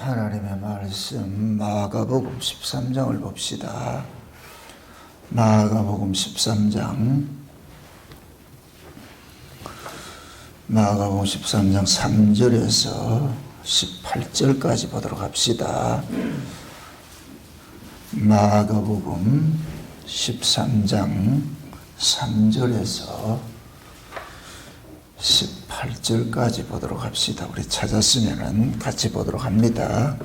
하나님의 말씀 마가복음 13장을 봅시다. 마가복음 13장 3절에서 18절까지 보도록 합시다. 마가복음 13장 3절에서 18절까지 보도록 합시다. 우리 찾았으면 같이 보도록 합니다.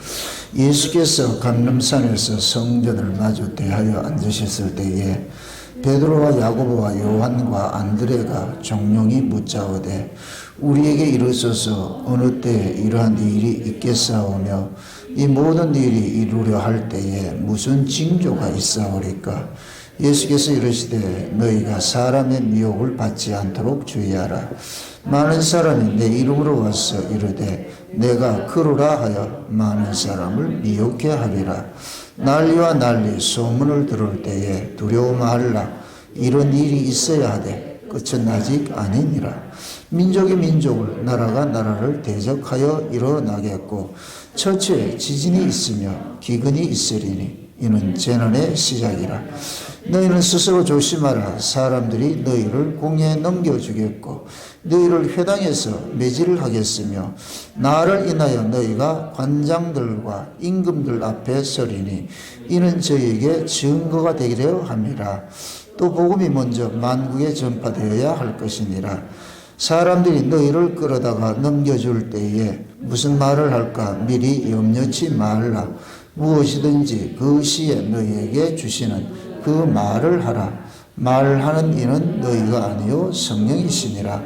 예수께서 감람산에서 성전을 마주 대하여 앉으셨을 때에 베드로와 야고보와 요한과 안드레가 종용이 묻자오되 우리에게 이르소서 어느 때에 이러한 일이 있겠사오며 이 모든 일이 이루려 할 때에 무슨 징조가 있사오리까? 예수께서 이르시되 너희가 사람의 미혹을 받지 않도록 주의하라. 많은 사람이 내 이름으로 와서 이르되 내가 그러라 하여 많은 사람을 미혹해 하리라. 난리와 난리 소문을 들을 때에 두려워 말라. 이런 일이 있어야 하되 끝은 아직 아니니라. 민족이 민족을 나라가 나라를 대적하여 일어나겠고 처처에 지진이 있으며 기근이 있으리니 이는 재난의 시작이라. 너희는 스스로 조심하라. 사람들이 너희를 공회에 넘겨주겠고 너희를 회당에서 매질을 하겠으며 나를 인하여 너희가 관장들과 임금들 앞에 서리니 이는 저희에게 증거가 되기려 함이라. 또 복음이 먼저 만국에 전파되어야 할 것이니라. 사람들이 너희를 끌어다가 넘겨줄 때에 무슨 말을 할까 미리 염려치 말라. 무엇이든지 그 시에 너희에게 주시는 그 말을 하라. 말하는 이는 너희가 아니요 성령이시니라.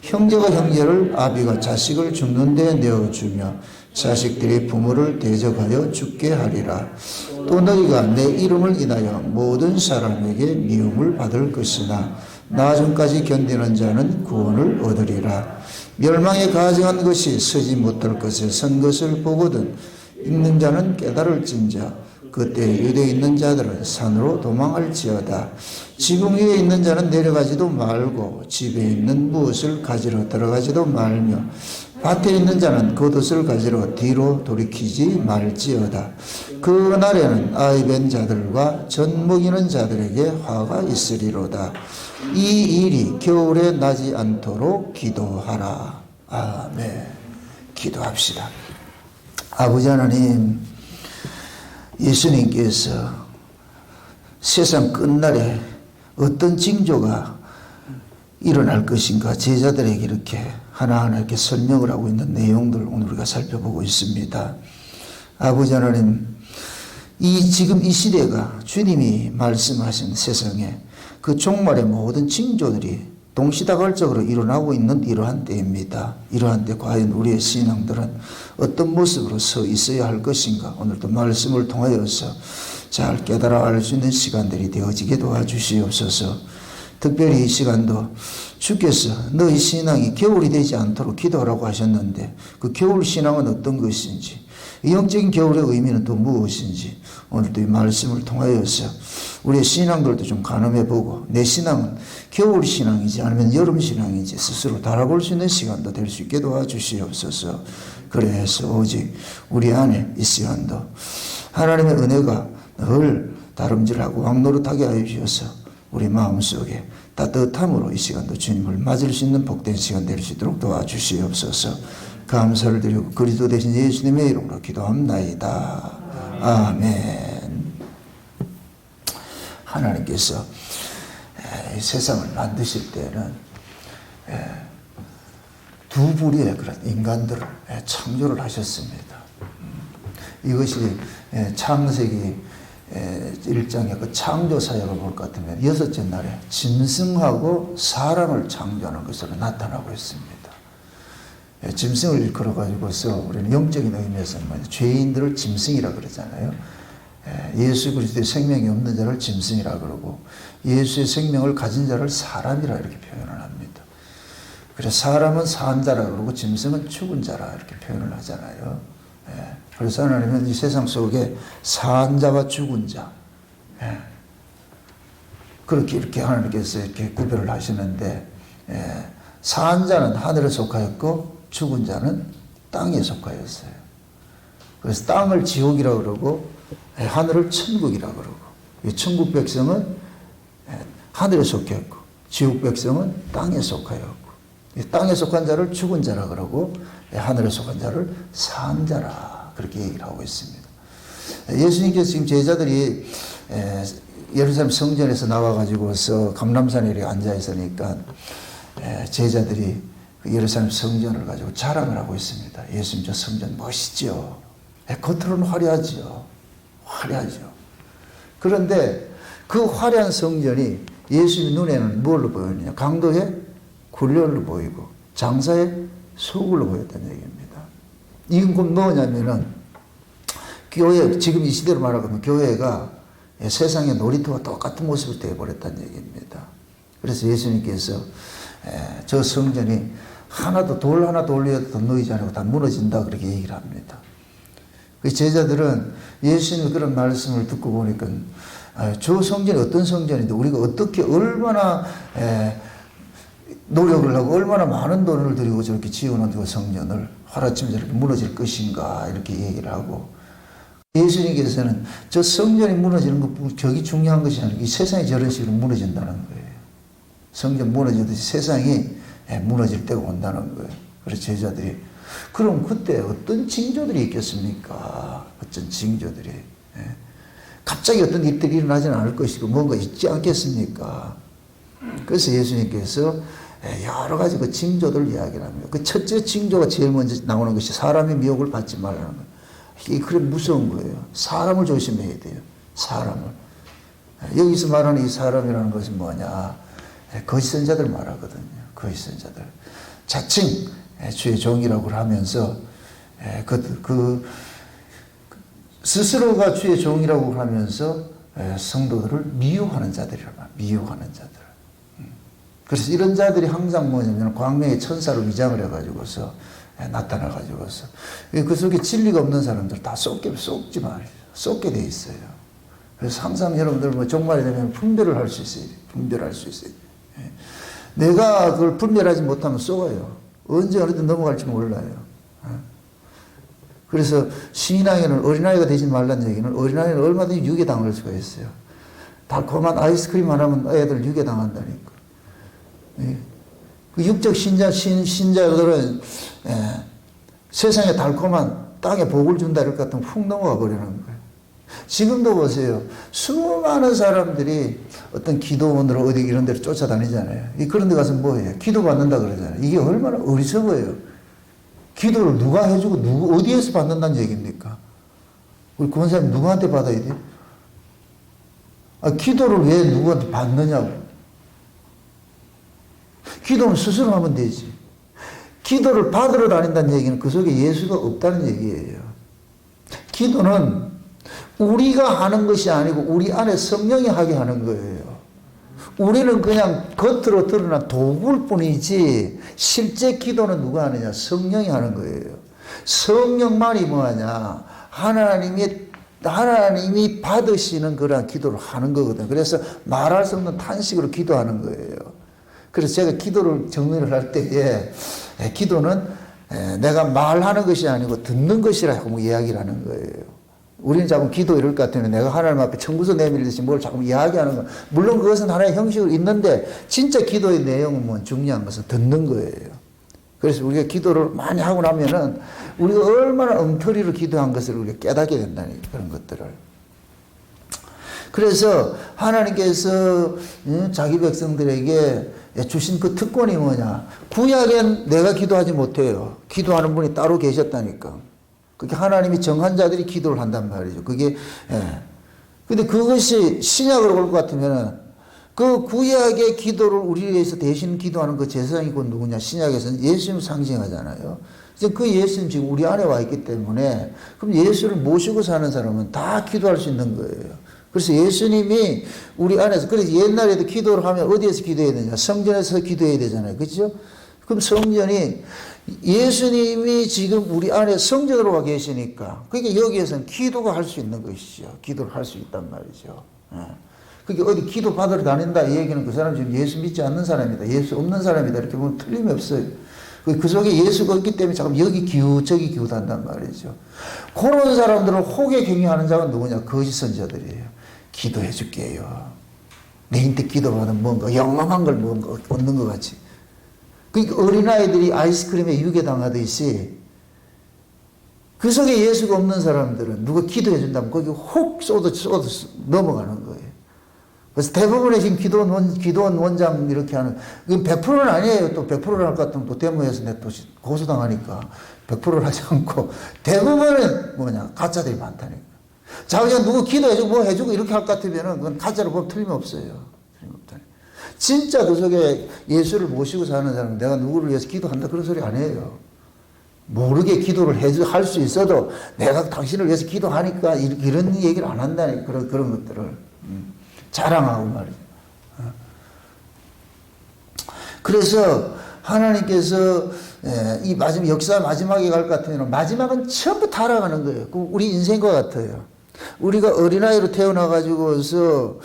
형제가 형제를 아비가 자식을 죽는 데 내어주며 자식들이 부모를 대적하여 죽게 하리라. 또 너희가 내 이름을 인하여 모든 사람에게 미움을 받을 것이나 나중까지 견디는 자는 구원을 얻으리라. 멸망에 가증한 것이 서지 못할 것에 선 것을 보거든 읽는 자는 깨달을진저 그때 유대에 있는 자들은 산으로 도망할지어다. 지붕 위에 있는 자는 내려가지도 말고 집에 있는 무엇을 가지러 들어가지도 말며 밭에 있는 자는 겉옷을 가지러 뒤로 돌이키지 말지어다. 그 날에는 아이 뵌 자들과 젖 먹이는 자들에게 화가 있으리로다. 이 일이 겨울에 나지 않도록 기도하라. 아멘. 기도합시다. 아버지 하나님, 예수님께서 세상 끝날에 어떤 징조가 일어날 것인가 제자들에게 이렇게 하나하나 이렇게 설명을 하고 있는 내용들을 오늘 우리가 살펴보고 있습니다. 아버지 하나님, 지금 이 시대가 주님이 말씀하신 세상에 그 종말의 모든 징조들이 동시다발적으로 일어나고 있는 이러한 때입니다. 이러한 때 과연 우리의 신앙들은 어떤 모습으로 서 있어야 할 것인가? 오늘도 말씀을 통하여서 잘 깨달아 알 수 있는 시간들이 되어지게 도와주시옵소서. 특별히 이 시간도 주께서 너희 신앙이 겨울이 되지 않도록 기도하라고 하셨는데 그 겨울 신앙은 어떤 것인지, 영적인 겨울의 의미는 또 무엇인지 오늘도 이 말씀을 통하여서 우리의 신앙들도 좀 가늠해보고 내 신앙은 겨울 신앙이지 아니면 여름 신앙인지 스스로 달아볼 수 있는 시간도 될 수 있게 도와주시옵소서. 그래서 오직 우리 안에 이 시간도 하나님의 은혜가 늘 다름질하고 왕노릇하게 하여 주셔서 우리 마음속에 따뜻함으로 이 시간도 주님을 맞을 수 있는 복된 시간 될 수 있도록 도와주시옵소서. 감사를 드리고 그리스도 대신 예수님의 이름으로 기도합나이다. 아멘. 하나님께서 세상을 만드실 때는 두 부류의 그런 인간들을 창조를 하셨습니다. 이것이 창세기 1장의 그 창조 사역을 볼 것 같으면 6째 날에 짐승하고 사람을 창조하는 것으로 나타나고 있습니다. 짐승을 일컬어가지고서 우리는 영적인 의미에서 죄인들을 짐승이라 그러잖아요. 예수 그리스도의 생명이 없는 자를 짐승이라 그러고 예수의 생명을 가진 자를 사람이라 이렇게 표현을 합니다. 그래서 사람은 산 자라 그러고 짐승은 죽은 자라 이렇게 표현을 하잖아요. 그래서 하나님은 이 세상 속에 산 자와 죽은 자 그렇게 이렇게 하나님께서 이렇게 구별을 하시는데 산 자는 하늘에 속하였고 죽은 자는 땅에 속하였어요. 그래서 땅을 지옥이라고 그러고 하늘을 천국이라고 그러고, 이 천국 백성은 하늘에 속해 있고 지옥 백성은 땅에 속하였고, 땅에 속한 자를 죽은 자라 그러고 하늘에 속한 자를 산 자라 그렇게 얘기를 하고 있습니다. 예수님께서 지금 제자들이 예루살렘 성전에서 나와가지고서 감람산에 이렇게 앉아 있으니까 제자들이 그 예루살렘 성전을 가지고 자랑을 하고 있습니다. 예수님 저 성전 멋있죠. 겉으로는 화려하죠. 화려하죠. 그런데 그 화려한 성전이 예수님 눈에는 뭘로 보이느냐? 강도의 굴련으로 보이고 장사의 소굴로 보였다는 얘기입니다. 이건 곧 뭐냐면은 교회, 지금 이 시대로 말하면 교회가 세상의 놀이터와 똑같은 모습을 되어버렸다는 얘기입니다. 그래서 예수님께서 저 성전이 하나도 돌 하나도 올려도 놓이지 않고 다 무너진다 그렇게 얘기를 합니다. 그 제자들은 예수님의 그런 말씀을 듣고 보니까 저 성전이 어떤 성전인데 우리가 어떻게 얼마나 노력을 하고 얼마나 많은 돈을 들이고 저렇게 지어놓은 그 성전을 하루아침에 저렇게 무너질 것인가 이렇게 얘기를 하고, 예수님께서는 저 성전이 무너지는 것 저기 중요한 것이 아니고 이 세상이 저런 식으로 무너진다는 거예요. 성전 무너지듯이 세상이 무너질 때가 온다는 거예요. 그래서 제자들이 그럼 그때 어떤 징조들이 있겠습니까? 어떤 징조들이 갑자기 어떤 일들이 일어나지는 않을 것이고 뭔가 있지 않겠습니까? 그래서 예수님께서 여러 가지 그 징조들을 이야기를 합니다. 그 첫째 징조가 제일 먼저 나오는 것이 사람의 미혹을 받지 말라는 거예요. 이게 그래 무서운 거예요. 사람을 조심해야 돼요. 사람을. 여기서 말하는 이 사람이라는 것이 뭐냐? 거짓 선자들 말하거든요. 거짓 선자들. 자칭 주의 종이라고 하면서 스스로가 주의 종이라고 하면서 성도들을 미혹하는 자들이란 말이에요. 미혹하는 자들. 그래서 이런 자들이 항상 뭐냐면 광명의 천사로 위장을 해가지고서 나타나가지고서 그 속에 진리가 없는 사람들 다 쏟지 말이에요. 쏟게 돼 있어요. 그래서 항상 여러분들 뭐 종말이 되면 분별을 할 수 있어요. 분별할 수 있어요. 내가 그걸 분별하지 못하면 쏘아요. 언제 어느 때 넘어갈지 몰라요. 그래서 신앙에는 어린아이가 되지 말라는 얘기는 어린아이는 얼마든지 유괴당할 수가 있어요. 달콤한 아이스크림 하나면 애들 유괴당한다니까. 그 육적 신자들은 세상에 달콤한 땅에 복을 준다 이럴 것 같으면 훅 넘어가 버리는 거예요. 지금도 보세요. 수많은 사람들이 어떤 기도원으로 어디 이런 데로 쫓아다니잖아요. 그런 데 가서 뭐예요? 기도 받는다 그러잖아요. 이게 얼마나 어리석어요. 기도를 누가 해주고 어디에서 받는다는 얘기입니까? 우리 권사님 누구한테 받아야 돼요? 기도를 왜 누구한테 받느냐고. 기도는 스스로 하면 되지. 기도를 받으러 다닌다는 얘기는 그 속에 예수가 없다는 얘기예요. 기도는 우리가 하는 것이 아니고 우리 안에 성령이 하게 하는 거예요. 우리는 그냥 겉으로 드러난 도구일 뿐이지 실제 기도는 누가 하느냐? 성령이 하는 거예요. 성령만이 뭐하냐? 하나님이 받으시는 그런 기도를 하는 거거든요. 그래서 말할 수 없는 탄식으로 기도하는 거예요. 그래서 제가 기도를 정리를 할 때에 기도는 내가 말하는 것이 아니고 듣는 것이라고 이야기를 하는 거예요. 우리는 자꾸 기도 이럴 것 같으면 내가 하나님 앞에 청구서 내밀듯이 뭘 자꾸 이야기하는 거. 물론 그것은 하나의 형식으로 있는데 진짜 기도의 내용은 뭐 중요한 것은 듣는 거예요. 그래서 우리가 기도를 많이 하고 나면은 우리가 얼마나 엉터리로 기도한 것을 우리가 깨닫게 된다는 그런 것들을. 그래서 하나님께서 자기 백성들에게 주신 그 특권이 뭐냐? 구약엔 내가 기도하지 못해요. 기도하는 분이 따로 계셨다니까. 그게 하나님이 정한 자들이 기도를 한단 말이죠. 그게, 근데 그것이 신약으로 볼 것 같으면은 그 구약의 기도를 우리 위해서 대신 기도하는 그 제사장이 곧 누구냐? 신약에서는 예수님 상징하잖아요. 이제 그 예수님 지금 우리 안에 와 있기 때문에 그럼 예수를 모시고 사는 사람은 다 기도할 수 있는 거예요. 그래서 예수님이 우리 안에서, 그래서 옛날에도 기도를 하면 어디에서 기도해야 되냐? 성전에서 기도해야 되잖아요. 그렇죠? 그럼 성전이 예수님이 지금 우리 안에 성전으로 와 계시니까 그게 여기에서는 기도가 할 수 있는 것이죠. 기도를 할 수 있단 말이죠. 그게 어디 기도 받으러 다닌다 이 얘기는 그 사람 지금 예수 믿지 않는 사람이다. 예수 없는 사람이다. 이렇게 보면 틀림이 없어요. 그 속에 예수가 있기 때문에 자꾸 여기 기우 저기 기우단단 말이죠. 그런 사람들을 혹에 경유하는 자가 누구냐? 거짓 선자들이에요. 기도해 줄게요. 내 인때 기도하면 뭔가 영롱한 걸 뭔가 얻는 것 같이. 그러니까 어린아이들이 아이스크림에 유괴당하듯이 그 속에 예수가 없는 사람들은 누가 기도해 준다면 거기 혹 쏟아 넘어가는 거예요. 그래서 대부분의 지금 기도원 원장 이렇게 하는, 이건 100%는 아니에요. 또 100%를 할 것 같으면 또 데모에서 내 또 고소당하니까 100%를 하지 않고 대부분은 뭐냐? 가짜들이 많다니까. 자, 그냥 누구 기도해주고 뭐 해주고 이렇게 할 것 같으면은 그건 가짜로 보면 틀림없어요. 틀림없다니까. 진짜 그 속에 예수를 모시고 사는 사람은 내가 누구를 위해서 기도한다 그런 소리 안 해요. 모르게 기도를 할 수 있어도 내가 당신을 위해서 기도하니까 이런 얘기를 안 한다니까. 그런 것들을. 자랑하고 말이죠. 그래서 하나님께서 이 마지막 역사 마지막에 갈 것 같으면 마지막은 전부 타락하는 거예요. 우리 인생과 같아요. 우리가 어린아이로 태어나가지고서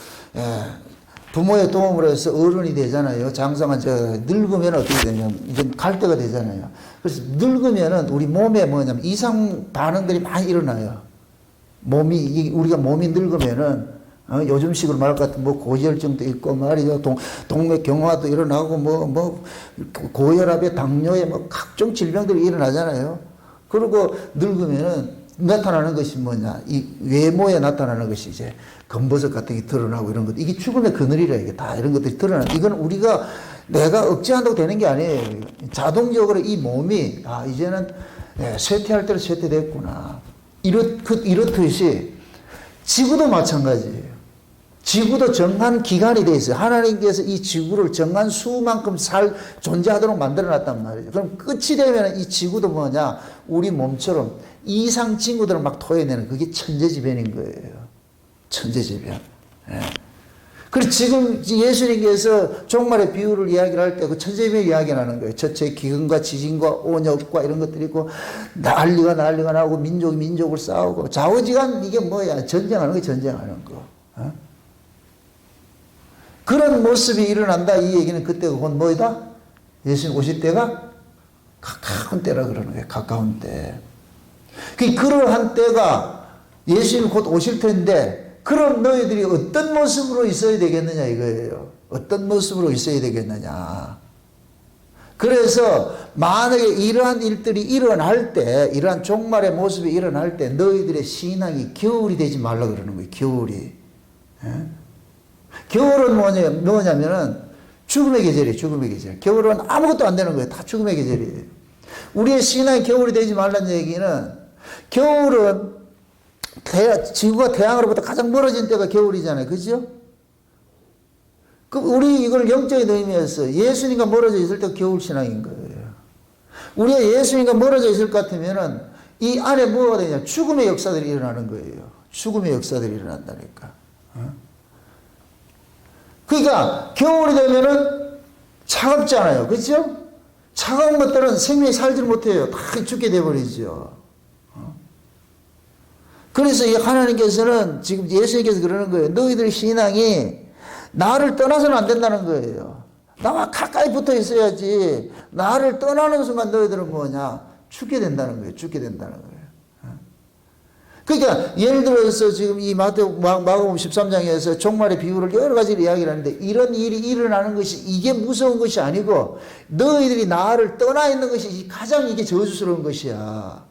부모의 도움으로 해서 어른이 되잖아요. 장성한 늙으면 어떻게 되냐면 이제 갈 때가 되잖아요. 그래서 늙으면은 우리 몸에 뭐냐면 이상 반응들이 많이 일어나요. 우리가 몸이 늙으면은 요즘식으로 말할 것 같은 뭐 고지혈증도 있고 말이죠. 동맥경화도 일어나고 고혈압에 당뇨에 뭐 각종 질병들이 일어나잖아요. 그리고 늙으면은 나타나는 것이 뭐냐? 이 외모에 나타나는 것이 이제 검버섯 같은 게 드러나고 이런 것. 이게 죽음의 그늘이라 이게 다 이런 것들이 드러나는. 이건 내가 억제한다고 되는 게 아니에요. 자동적으로 이 몸이 이제는 쇠퇴할 때로 쇠퇴됐구나. 이렇듯이 지구도 마찬가지예요. 지구도 정한 기간이 돼 있어요. 하나님께서 이 지구를 정한 수만큼 존재하도록 만들어놨단 말이에요. 그럼 끝이 되면 이 지구도 뭐냐? 우리 몸처럼 이상 징후들을 막 토해내는 그게 천재지변인 거예요. 천재지변. 예. 그리고 지금 예수님께서 종말의 비유를 이야기를 할 때 그 천재지변 이야기를 하는 거예요. 첫째 기근과 지진과 온역과 이런 것들이 있고 난리가 나고 민족이 민족을 싸우고 좌우지간 이게 뭐야? 전쟁하는 거 전쟁하는 거. 어? 그런 모습이 일어난다 이 얘기는 그때가 곧 뭐이다? 예수님 오실 때가 가까운 때라 그러는 거예요. 가까운 때. 그러한 때가 예수님이 곧 오실 텐데 그럼 너희들이 어떤 모습으로 있어야 되겠느냐 이거예요. 어떤 모습으로 있어야 되겠느냐. 그래서 만약에 이러한 일들이 일어날 때 이러한 종말의 모습이 일어날 때 너희들의 신앙이 겨울이 되지 말라 그러는 거예요. 겨울이. 예? 겨울은 뭐냐면은 죽음의 계절이에요. 죽음의 계절. 겨울은 아무것도 안 되는 거예요. 다 죽음의 계절이에요. 우리의 신앙이 겨울이 되지 말라는 얘기는 겨울은 지구가 태양으로부터 가장 멀어진 때가 겨울이잖아요. 그죠? 우리 이걸 영적인 의미에서 예수님과 멀어져 있을 때 겨울 신앙인 거예요. 우리가 예수님과 멀어져 있을 것 같으면은 이 안에 뭐가 되냐? 죽음의 역사들이 일어나는 거예요. 죽음의 역사들이 일어난다니까. 그러니까 겨울이 되면은 차갑잖아요. 그렇죠? 차가운 것들은 생명이 살지 못해요. 다 죽게 돼버리죠. 그래서 하나님께서는 지금 예수님께서 그러는 거예요. 너희들 신앙이 나를 떠나서는 안 된다는 거예요. 나와 가까이 붙어 있어야지. 나를 떠나는 순간 너희들은 뭐냐? 죽게 된다는 거예요. 죽게 된다는 거예요. 그러니까 예를 들어서 지금 이 마가복음 13장에서 종말의 비유를 여러 가지를 이야기를 하는데 이런 일이 일어나는 것이 이게 무서운 것이 아니고 너희들이 나를 떠나 있는 것이 가장 이게 저주스러운 것이야.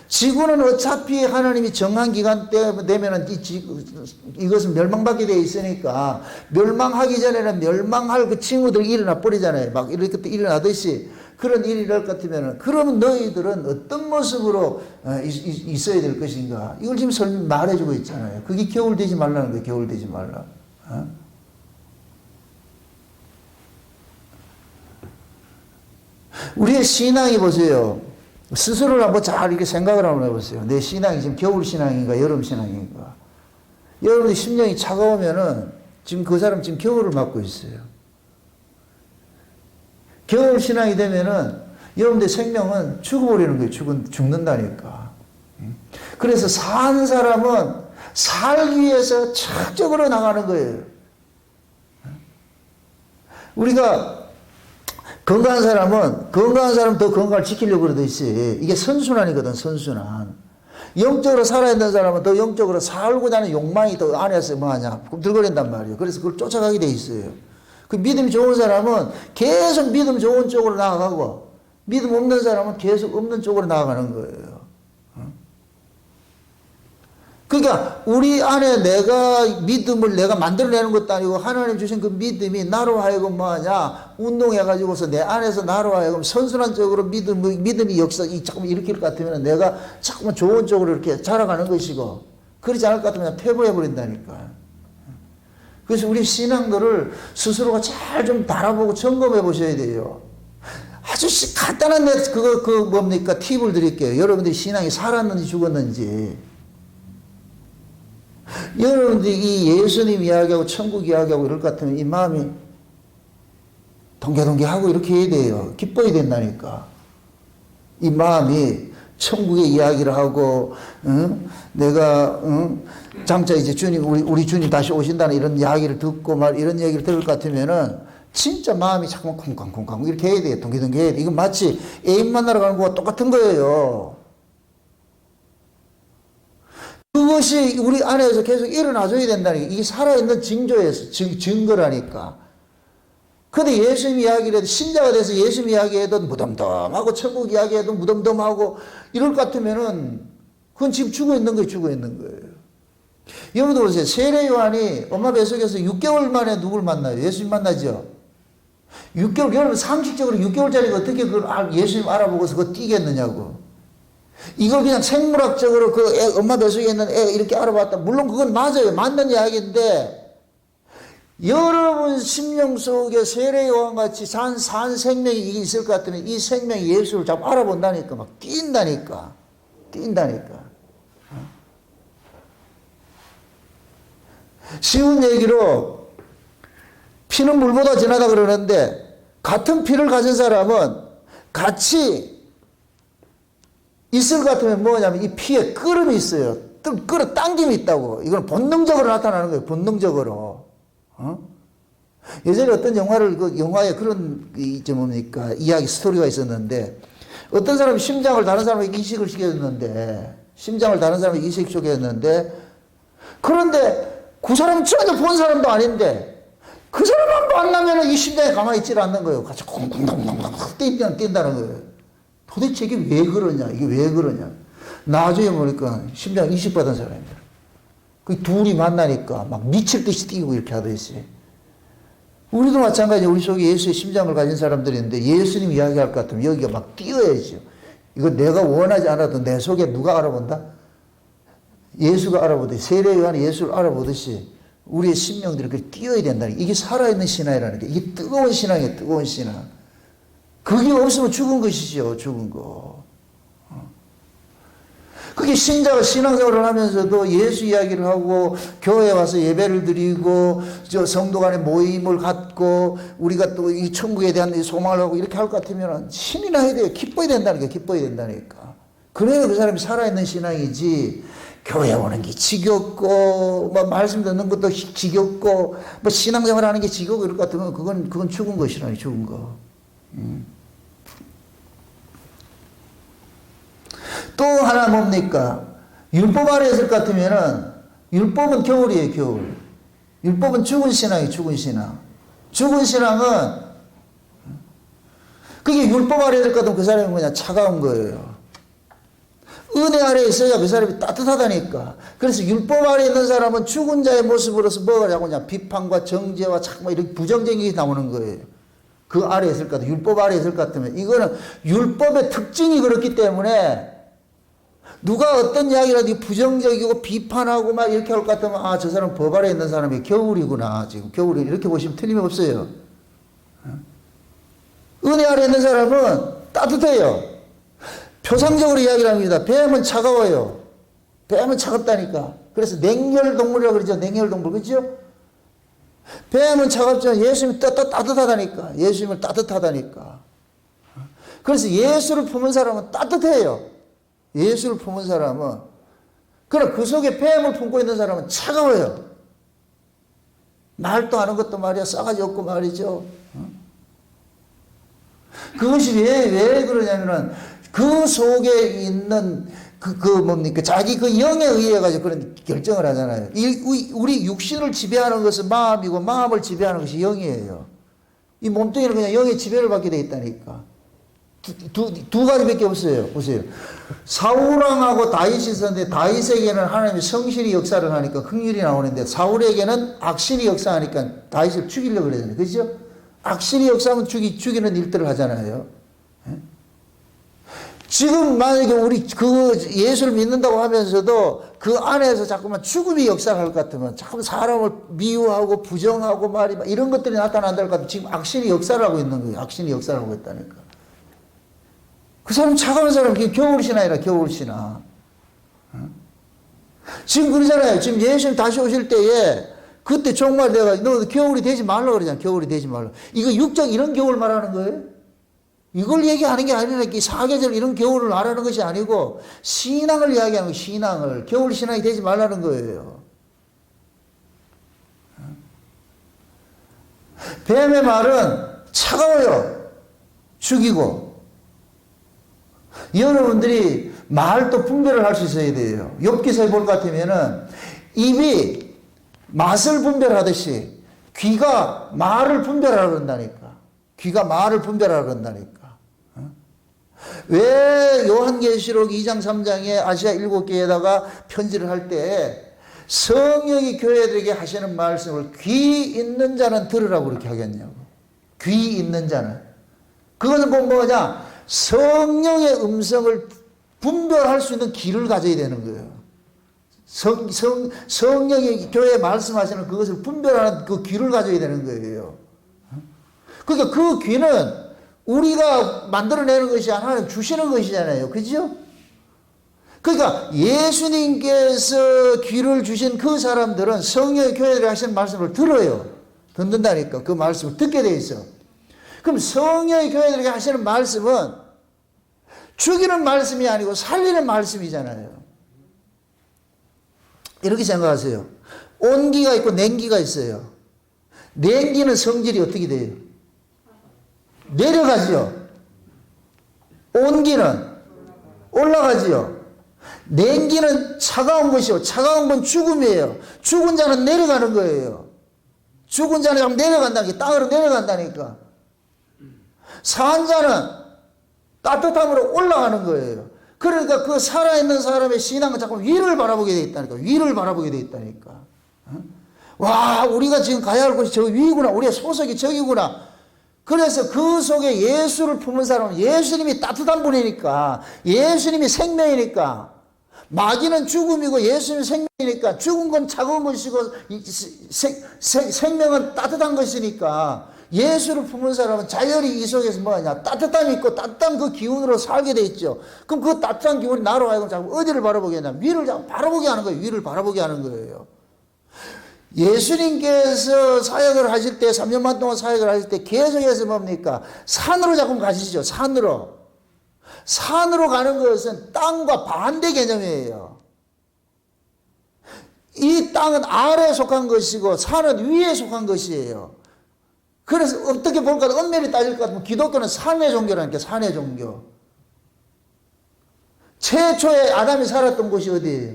지구는 어차피 하나님이 정한 기간 때 되면은 이것은 멸망받게 되어 있으니까 멸망하기 전에는 멸망할 그 친구들이 일어나 버리잖아요. 막 이렇게 일어나듯이 그런 일이 일어날 것 같으면은 그러면 너희들은 어떤 모습으로 있어야 될 것인가? 이걸 지금 말해주고 있잖아요. 그게 겨울 되지 말라는 거예요. 겨울 되지 말라. 우리의 신앙이 보세요. 스스로를 한번 잘 이렇게 생각을 한번 해보세요. 내 신앙이 지금 겨울 신앙인가, 여름 신앙인가. 여러분의 심령이 차가우면은 지금 그 사람 지금 겨울을 맞고 있어요. 겨울 신앙이 되면은 여러분의 생명은 죽어버리는 거예요. 죽는다니까. 그래서 산 사람은 살기 위해서 적극적으로 나가는 거예요. 우리가 건강한 사람 더 건강을 지키려고 그러듯이 이게 선순환이거든, 선순환. 영적으로 살아있는 사람은 더 영적으로 살고자 하는 욕망이 더 안에서 뭐하냐, 꿈틀거린단 말이에요. 그래서 그걸 쫓아가게 돼 있어요. 그 믿음이 좋은 사람은 계속 믿음 좋은 쪽으로 나아가고, 믿음 없는 사람은 계속 없는 쪽으로 나아가는 거예요. 그러니까 우리 안에 내가 믿음을 내가 만들어내는 것도 아니고 하나님 주신 그 믿음이 나로 하여금 뭐하냐, 운동해가지고서 내 안에서 나로 하여금 선순환적으로 믿음이 역사 자꾸만 일으킬 것 같으면 내가 자꾸만 좋은 쪽으로 이렇게 자라가는 것이고, 그렇지 않을 것 같으면 패배해버린다니까. 그래서 우리 신앙들을 스스로가 잘 좀 바라보고 점검해 보셔야 돼요. 아주 간단한 뭡니까? 팁을 드릴게요. 여러분들이 신앙이 살았는지 죽었는지. 여러분들이 이 예수님 이야기하고 천국 이야기하고 이럴 것 같으면 이 마음이 동계동계하고 이렇게 해야 돼요. 기뻐야 된다니까. 이 마음이 천국의 이야기를 하고, 내가, 장차 이제 주님, 우리 주님 다시 오신다는 이런 이야기를 듣고 이런 얘기를 들을 것 같으면은 진짜 마음이 자꾸만 쿵쾅쿵쾅 이렇게 해야 돼요. 동계동계 해야 돼. 이건 마치 애인 만나러 가는 거와 똑같은 거예요. 그것이 우리 안에서 계속 일어나줘야 된다니까. 이게 살아있는 증거라니까. 근데 예수님 이야기를 해도, 신자가 돼서 예수님 이야기해도 무덤덤하고 천국 이야기해도 무덤덤하고 이럴 것 같으면은 그건 지금 죽어 있는 거예요. 여러분들 보세요. 세례 요한이 엄마 뱃속에서 6개월 만에 누굴 만나요? 예수님 만나죠? 6개월, 여러분 상식적으로 6개월짜리가 어떻게 그걸 예수님 알아보고서 그거 뛰겠느냐고. 이걸 그냥 생물학적으로 그 엄마 뱃속에 있는 애 이렇게 알아봤다. 물론 그건 맞아요. 맞는 이야기인데, 여러분 심령 속에 세례 요한같이 산 생명이 있을 것 같으면 이 생명이 예수를 자꾸 알아본다니까. 막 뛴다니까. 쉬운 얘기로 피는 물보다 진하다 그러는데, 같은 피를 가진 사람은 같이 있을 것 같으면 뭐냐면 이 피에 끓음이 있어요. 끌어당김이 있다고. 이건 본능적으로 나타나는 거예요. 본능적으로. 예전에 어떤 영화에 그런 뭡니까? 이야기 스토리가 있었는데, 어떤 사람이 심장을 다른 사람에게 이식을 시켰는데, 그런데 그 사람은 전혀 본 사람도 아닌데, 그 사람만 만나면 이 심장이 가만히 있질 않는 거예요. 같이 콩콩콩콩콩 뛴다는 거예요. 도대체 이게 왜 그러냐. 나중에 보니까 심장 이식받은 사람이에요. 그 둘이 만나니까 막 미칠 듯이 뛰고 이렇게 하듯이. 우리도 마찬가지예요. 우리 속에 예수의 심장을 가진 사람들인데 예수님 이야기할 것 같으면 여기가 막 뛰어야죠. 이거 내가 원하지 않아도 내 속에 누가 알아본다? 예수가 알아보듯이, 세례 요한이 예수를 알아보듯이 우리의 심령들이 그렇게 뛰어야 된다는 게, 이게 살아있는 신앙이라는 게, 이게 뜨거운 신앙이에요. 뜨거운 신앙. 그게 없으면 죽은 것이죠. 죽은 거. 그게 신자가 신앙생활을 하면서도 예수 이야기를 하고 교회에 와서 예배를 드리고 성도 간의 모임을 갖고 우리가 또 이 천국에 대한 소망을 하고 이렇게 할 것 같으면 신이 나야 돼요. 기뻐야 된다니까. 그래야 그 사람이 살아있는 신앙이지, 교회 오는 게 지겹고 뭐 말씀 듣는 것도 지겹고 뭐 신앙생활 하는 게 지겹고 이럴 것 같으면 그건 죽은 것이라니. 죽은 거. 또 하나 뭡니까? 율법 아래 있을 것 같으면은, 율법은 겨울이에요, 겨울. 율법은 죽은 신앙이에요, 죽은 신앙. 죽은 신앙은, 그게 율법 아래 있을 것 같으면 그 사람이 뭐냐? 차가운 거예요. 은혜 아래 있어야 그 사람이 따뜻하다니까. 그래서 율법 아래 있는 사람은 죽은 자의 모습으로서 뭐가 자꾸냐? 비판과 정죄와 자꾸 이렇게 부정적인 게 나오는 거예요. 그 아래 있을 것 같아요. 율법 아래 있을 것 같으면. 이거는 율법의 특징이 그렇기 때문에 누가 어떤 이야기를 하든 부정적이고 비판하고 막 이렇게 할 것 같으면 저 사람 법 아래 있는 사람이 겨울이구나. 지금 겨울이 이렇게 보시면 틀림없어요. 은혜 아래 있는 사람은 따뜻해요. 표상적으로 이야기를 합니다. 뱀은 차가워요. 뱀은 차갑다니까. 그래서 냉혈동물이라고 그러죠. 냉혈동물. 그렇죠? 뱀은 차갑지만 예수님이 따뜻하다니까. 예수님은 따뜻하다니까. 그래서 예수를 품은 사람은 따뜻해요. 예수를 품은 사람은. 그러나 그 속에 뱀을 품고 있는 사람은 차가워요. 말도 하는 것도 말이야 싸가지 없고 말이죠. 그것이 왜 그러냐면은 그 속에 있는 뭡니까? 자기 그 영에 의해 가지고 그런 결정을 하잖아요. 우리 육신을 지배하는 것은 마음이고 마음을 지배하는 것이 영이에요. 이 몸뚱이는 그냥 영의 지배를 받게 돼 있다니까. 두 가지밖에 없어요. 보세요. 사울왕하고 다윗이 있었는데 다윗에게는 하나님이 성실히 역사를 하니까 긍휼이 나오는데 사울에게는 악신이 역사하니까 다윗을 죽이려고 그러잖아요. 그죠? 악신이 역사하면 죽이는 일들을 하잖아요. 지금 만약에 우리 예수를 믿는다고 하면서도 그 안에서 자꾸만 죽음이 역사할 것 같으면 자꾸 사람을 미워하고 부정하고 이런 것들이 나타난다고 같으면 지금 악신이 역사를 하고 있는 거예요. 악신이 역사를 하고 있다니까. 그 사람 차가운 사람, 겨울신앙이라, 겨울신앙. 지금 그러잖아요. 지금 예수님 다시 오실 때에, 그때 정말 내가, 너 겨울이 되지 말라 그러잖아. 겨울이 되지 말라. 이거 육적 이런 겨울 말하는 거예요? 이걸 얘기하는 게 아니라, 사계절 이런 겨울을 말하는 것이 아니고, 신앙을 이야기하는 거예요, 신앙을. 겨울신앙이 되지 말라는 거예요. 뱀의 말은 차가워요. 죽이고. 여러분들이 말도 분별을 할 수 있어야 돼요. 욥기서에 볼 것 같으면은 입이 맛을 분별하듯이 귀가 말을 분별하라 그런다니까. 귀가 말을 분별하라 그런다니까. 왜 요한계시록 2장 3장에 아시아 7개에다가 편지를 할 때 성령이 교회들에게 하시는 말씀을 귀 있는 자는 들으라고 그렇게 하겠냐고. 귀 있는 자는. 그것은 꼭 뭐냐? 성령의 음성을 분별할 수 있는 귀를 가져야 되는 거예요. 성령이 교회에 말씀하시는 그것을 분별하는 그 귀를 가져야 되는 거예요. 그러니까 그 귀는 우리가 만들어내는 것이 하나님 주시는 것이잖아요. 그죠? 그러니까 예수님께서 귀를 주신 그 사람들은 성령의 교회들이 하시는 말씀을 들어요. 듣는다니까. 그 말씀을 듣게 돼 있어. 그럼 성령의 교회들에게 하시는 말씀은 죽이는 말씀이 아니고 살리는 말씀이잖아요. 이렇게 생각하세요. 온기가 있고 냉기가 있어요. 냉기는 성질이 어떻게 돼요? 내려가지요. 온기는 올라가지요. 냉기는 차가운 것이요. 차가운 건 죽음이에요. 죽은 자는 내려가는 거예요. 죽은 자는 내려간다니까. 땅으로 내려간다니까. 산 자는 따뜻함으로 올라가는 거예요. 그러니까 그 살아있는 사람의 신앙은 자꾸 위를 바라보게 돼 있다니까. 위를 바라보게 돼 있다니까. 와, 우리가 지금 가야 할 곳이 저 위구나. 우리의 소속이 저기구나. 그래서 그 속에 예수를 품은 사람은 예수님이 따뜻한 분이니까, 예수님이 생명이니까, 마귀는 죽음이고 예수님이 생명이니까, 죽은 건 차가운 것이고 생명은 따뜻한 것이니까, 예수를 품은 사람은 자연히 이 속에서 뭐냐? 따뜻함이 있고 따뜻한 그 기운으로 살게 돼 있죠. 그럼 그 따뜻한 기운이 나로 하여금 자꾸 어디를 바라보게 하냐? 위를 자꾸 바라보게 하는 거예요. 위를 바라보게 하는 거예요. 예수님께서 사역을 하실 때, 3년 반 동안 사역을 하실 때 계속해서 뭡니까? 산으로 자꾸 가시죠. 산으로. 산으로 가는 것은 땅과 반대 개념이에요. 이 땅은 아래에 속한 것이고 산은 위에 속한 것이에요. 그래서 어떻게 볼까? 엄밀히 따질 것 같으면 기독교는 산의 종교라니까. 산의 종교. 최초에 아담이 살았던 곳이 어디예요?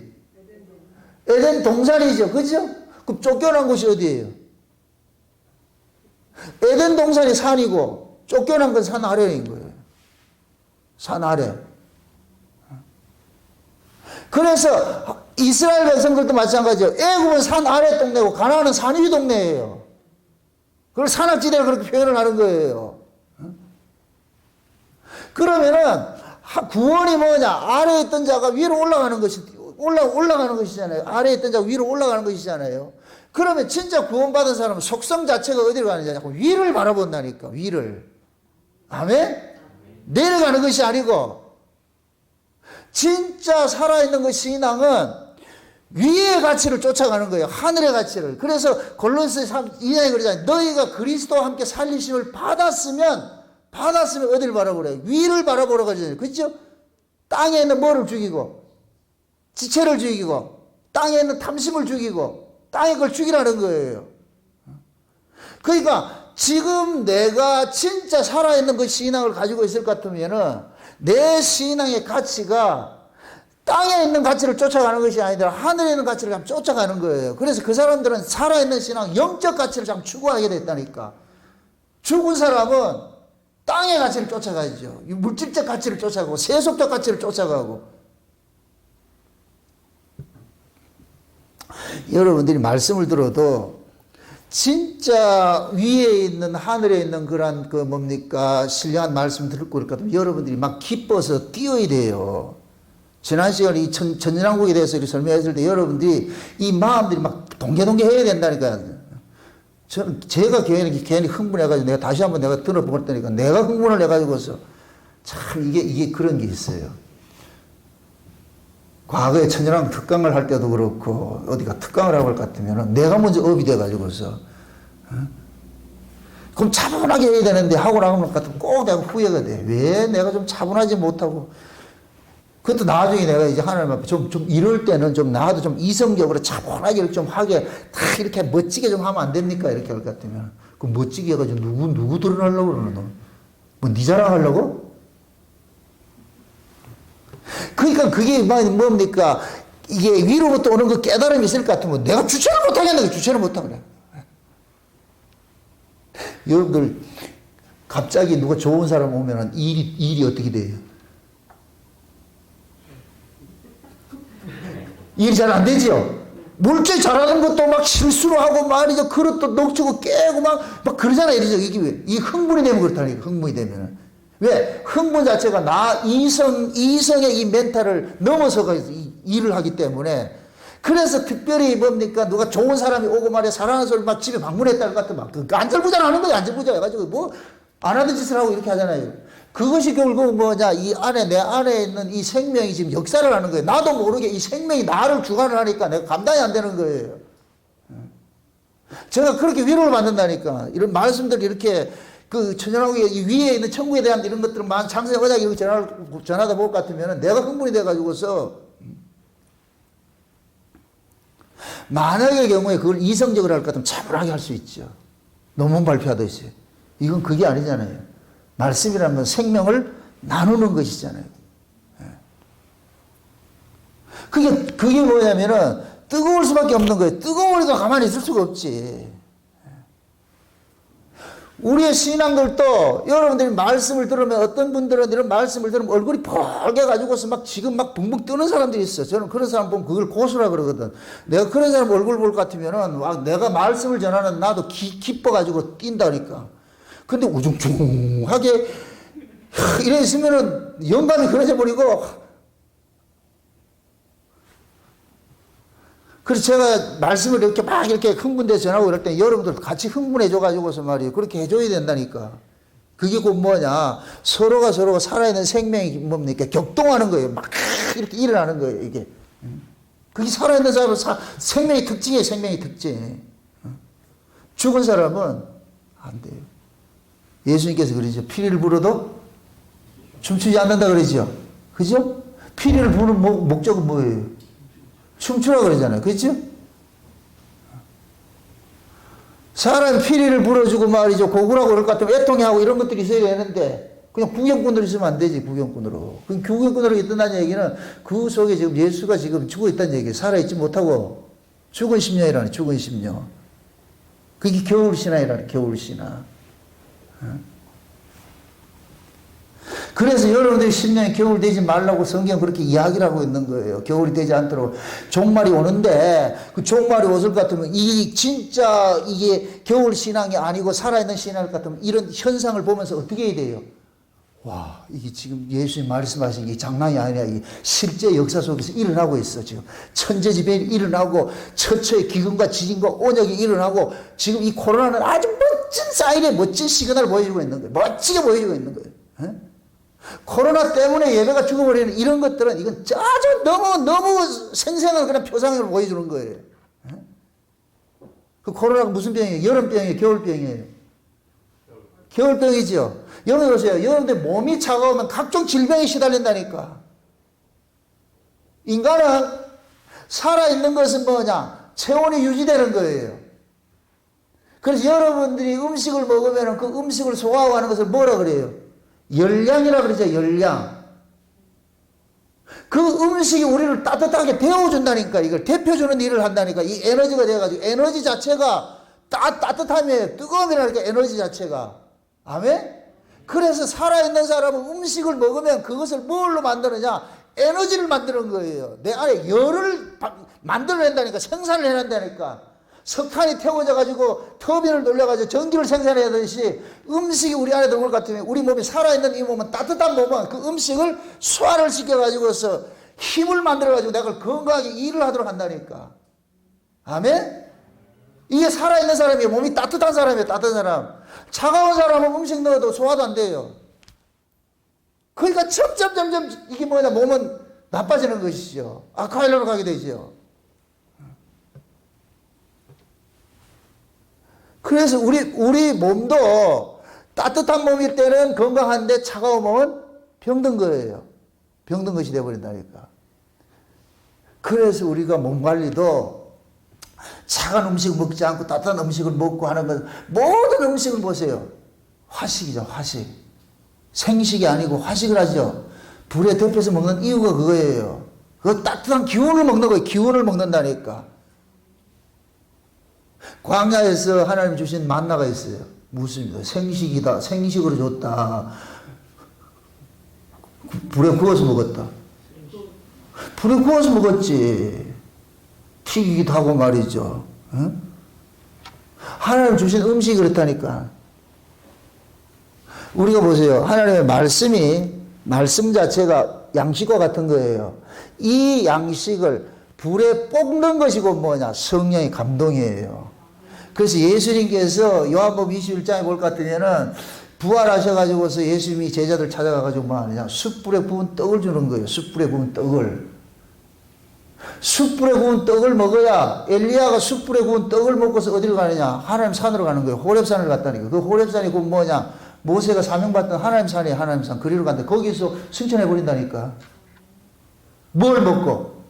에덴 동산이죠. 그죠? 그럼 쫓겨난 곳이 어디예요? 에덴 동산이 산이고 쫓겨난 건 산 아래인 거예요. 산 아래. 그래서 이스라엘 백성들도 마찬가지예요. 애굽은 산 아래 동네고 가나안은 산 위 동네예요. 그걸 산악지대를 그렇게 표현을 하는 거예요. 그러면은 구원이 뭐냐? 아래에 있던 자가 위로 올라가는 것이 올라가는 것이잖아요. 아래에 있던 자가 위로 올라가는 것이잖아요. 그러면 진짜 구원받은 사람은 속성 자체가 어디로 가느냐? 자꾸 위를 바라본다니까. 위를. 아멘? 내려가는 것이 아니고 진짜 살아있는 그 신앙은 위의 가치를 쫓아가는 거예요. 하늘의 가치를. 그래서 골로새 2장에 그러잖아요. 너희가 그리스도와 함께 살리심을 받았으면 어디를 바라보래요? 위를 바라보라고 하잖아요. 그렇죠? 땅에 있는 뭐를 죽이고 지체를 죽이고 땅에 있는 탐심을 죽이고 땅의 걸 죽이라는 거예요. 그러니까 지금 내가 진짜 살아있는 그 신앙을 가지고 있을 것 같으면은 내 신앙의 가치가 땅에 있는 가치를 쫓아가는 것이 아니라 하늘에 있는 가치를 참 쫓아가는 거예요. 그래서 그 사람들은 살아있는 신앙, 영적 가치를 참 추구하게 됐다니까. 죽은 사람은 땅의 가치를 쫓아가죠. 물질적 가치를 쫓아가고 세속적 가치를 쫓아가고. 여러분들이 말씀을 들어도 진짜 위에 있는 하늘에 있는 그런 그 뭡니까 신령한 말씀 들을 것 같으면 여러분들이 막 기뻐서 뛰어야 돼요. 지난 시간에 이 전진왕국에 대해서 이렇게 설명했을 때 여러분들이 이 마음들이 막 동계동계 해야 된다니까요. 제가 괜히 흥분해가지고 내가 다시 한번 내가 들어보았다니까 내가 흥분을 해가지고서 참 이게 그런 게 있어요. 과거에 천연왕국 특강을 할 때도 그렇고 어디가 특강을 하고 할 것 같으면 내가 먼저 업이 돼가지고서 그럼 차분하게 해야 되는데 하고 나면 꼭 내가 후회가 돼. 왜 내가 좀 차분하지 못하고. 그것도 나중에 내가 이제 하나님 앞에 좀 이럴 때는 좀 나도 좀 이성적으로 차분하게 좀 하게 다 이렇게 멋지게 좀 하면 안 됩니까? 이렇게 할 것 같으면. 그 멋지게 해가지고 누구 드러나려고 그러는 너? 뭐 니 자랑하려고? 그러니까 그게 뭡니까? 이게 위로부터 오는 그 깨달음이 있을 것 같으면 내가 주체를 못하겠네. 주체를 못하고 그래. 여러분들 갑자기 누가 좋은 사람 오면은 일이 어떻게 돼요? 일이 잘 안 되죠? 물질 잘하는 것도 막 실수로 하고 말이죠. 그릇도 녹치고 깨고 막 그러잖아요. 이게 왜? 이 흥분이 되면 그렇다니까. 흥분이 되면은. 왜? 흥분 자체가 이성의 이 멘탈을 넘어서가 일을 하기 때문에. 그래서 특별히 뭡니까? 누가 좋은 사람이 오고 말이야. 사랑하는 소리 막 집에 방문했다 할 것 같아. 막 안절부절 하는 거예요. 안절부절 해가지고 뭐 안 하던 짓을 하고 이렇게 하잖아요. 그것이 결국 뭐냐, 내 안에 있는 이 생명이 지금 역사를 하는 거예요. 나도 모르게 이 생명이 나를 주관을 하니까 내가 감당이 안 되는 거예요. 제가 그렇게 위로를 받는다니까. 이런 말씀들 이렇게 그 천연왕국의 위에 있는 천국에 대한 이런 것들은 장선의 어장이 이렇게 전하다 볼 것 같으면 내가 흥분이 돼가지고서 만약의 경우에 그걸 이성적으로 할 것 같으면 차분하게 할 수 있죠. 논문 발표하듯이. 이건 그게 아니잖아요. 말씀이라면 생명을 나누는 것이잖아요. 그게 뭐냐면은 뜨거울 수밖에 없는 거예요. 뜨거워도 가만히 있을 수가 없지. 우리의 신앙들도 여러분들이 말씀을 들으면 어떤 분들은 이런 말씀을 들으면 얼굴이 펄게 가지고서 막 지금 막 붕붕 뜨는 사람들이 있어. 저는 그런 사람 보면 그걸 고수라 그러거든. 내가 그런 사람 얼굴 볼 것 같으면은 내가 말씀을 전하는 나도 기뻐 가지고 뛴다니까. 근데 우중충하게 이래 있으면은 영감이 그러져 버리고. 그래서 제가 말씀을 이렇게 막 이렇게 흥분돼서 전하고 그럴 때 여러분들 같이 흥분해줘가지고서 말이에요. 그렇게 해줘야 된다니까. 그게 곧 뭐냐. 서로가 살아있는 생명이 뭡니까? 격동하는 거예요. 막 이렇게 일어나는 거예요. 이게. 그게 살아있는 사람은 생명의 특징이에요. 생명의 특징. 죽은 사람은 안 돼요. 예수님께서 그러죠. 피리를 불어도 춤추지 않는다 그러죠. 그죠? 피리를 부는 목적은 뭐예요? 춤추라 그러잖아요. 그렇죠? 사람 피리를 불어주고 말이죠. 고구라고 그럴 것 같으면 애통해하고 이런 것들이 있어야 되는데 그냥 구경꾼으로 있으면 안 되지. 구경꾼으로. 그 구경꾼으로 있다는 얘기는 그 속에 지금 예수가 지금 죽어 있다는 얘기예요. 살아있지 못하고 죽은 심령이라는 죽은 심령. 그게 겨울신앙이라는 겨울신앙. 그래서 여러분들이 심령이 겨울 되지 말라고 성경 그렇게 이야기를 하고 있는 거예요. 겨울이 되지 않도록. 종말이 오는데 그 종말이 오실 것 같으면 진짜 이게 겨울 신앙이 아니고 살아있는 신앙일 것 같으면 이런 현상을 보면서 어떻게 해야 돼요? 와, 이게 지금 예수님 말씀하신 게 장난이 아니라 이게 실제 역사 속에서 일어나고 있어. 지금 천재지변이 일어나고 처처의 기근과 지진과 온역이 일어나고 지금 이 코로나는 아주 멋진 사인의 멋진 시그널을 보여주고 있는 거예요. 멋지게 보여주고 있는 거예요. 코로나 때문에 예배가 죽어버리는 이런 것들은 이건 아주 너무 생생한 그런 표상을 보여주는 거예요. 그 코로나가 무슨 병이에요? 여름병이에요? 겨울병이에요? 겨울병이죠. 여러분 보세요. 여러분들 몸이 차가우면 각종 질병에 시달린다니까. 인간은 살아있는 것은 뭐냐? 체온이 유지되는 거예요. 그래서 여러분들이 음식을 먹으면 그 음식을 소화하고 하는 것을 뭐라 그래요? 열량이라 그러죠, 열량. 그 음식이 우리를 따뜻하게 데워준다니까. 이걸 데펴주는 일을 한다니까. 이 에너지가 돼가지고 에너지 자체가 따뜻함이에요. 뜨거움이라니까 에너지 자체가. 아멘? 그래서 살아있는 사람은 음식을 먹으면 그것을 뭘로 만드느냐? 에너지를 만드는 거예요. 내 안에 열을 만들어낸다니까. 생산을 해낸다니까. 석탄이 태워져 가지고 터빈을 돌려가지고 전기를 생산해야 되듯이 음식이 우리 안에 들어올 것 같으면 우리 몸이 살아있는 이 몸은 따뜻한 몸은 그 음식을 소화를 시켜가지고서 힘을 만들어가지고 내가 건강하게 일을 하도록 한다니까. 아멘? 이게 살아있는 사람이에요. 몸이 따뜻한 사람이에요. 따뜻한 사람. 차가운 사람은 음식 넣어도 소화도 안 돼요. 그러니까 점점 이게 뭐냐, 몸은 나빠지는 것이죠. 악화일로로 가게 되죠. 그래서 우리 몸도 따뜻한 몸일 때는 건강한데 차가운 몸은 병든 거예요. 병든 것이 되어버린다니까. 그래서 우리가 몸 관리도 차가운 음식 먹지 않고 따뜻한 음식을 먹고 하는 것, 모든 음식을 보세요. 화식이죠, 화식. 생식이 아니고 화식을 하죠. 불에 덮여서 먹는 이유가 그거예요. 그 따뜻한 기운을 먹는 거예요. 기운을 먹는다니까. 광야에서 하나님 주신 만나가 있어요. 무슨 생식이다. 생식으로 줬다. 불에 구워서 먹었다. 불에 구워서 먹었지. 튀기기도 하고 말이죠. 응? 하나님 주신 음식이 그렇다니까. 우리가 보세요. 하나님의 말씀 자체가 양식과 같은 거예요. 이 양식을 불에 볶는 것이고 뭐냐? 성령의 감동이에요. 그래서 예수님께서 요한복음 21장에 볼 것 같으면은 부활하셔가지고서 예수님이 제자들 찾아가가지고 뭐 하느냐? 숯불에 구운 떡을 주는 거예요. 숯불에 구운 떡을. 숯불에 구운 떡을 먹어야 엘리야가 숯불에 구운 떡을 먹고서 어디로 가느냐? 하나님 산으로 가는 거예요. 호렙산을 갔다니까. 그 호렙산이 그 뭐냐? 모세가 사명받던 하나님 산이에요. 하나님 산. 그리로 간다. 거기서 승천해 버린다니까. 뭘 먹고?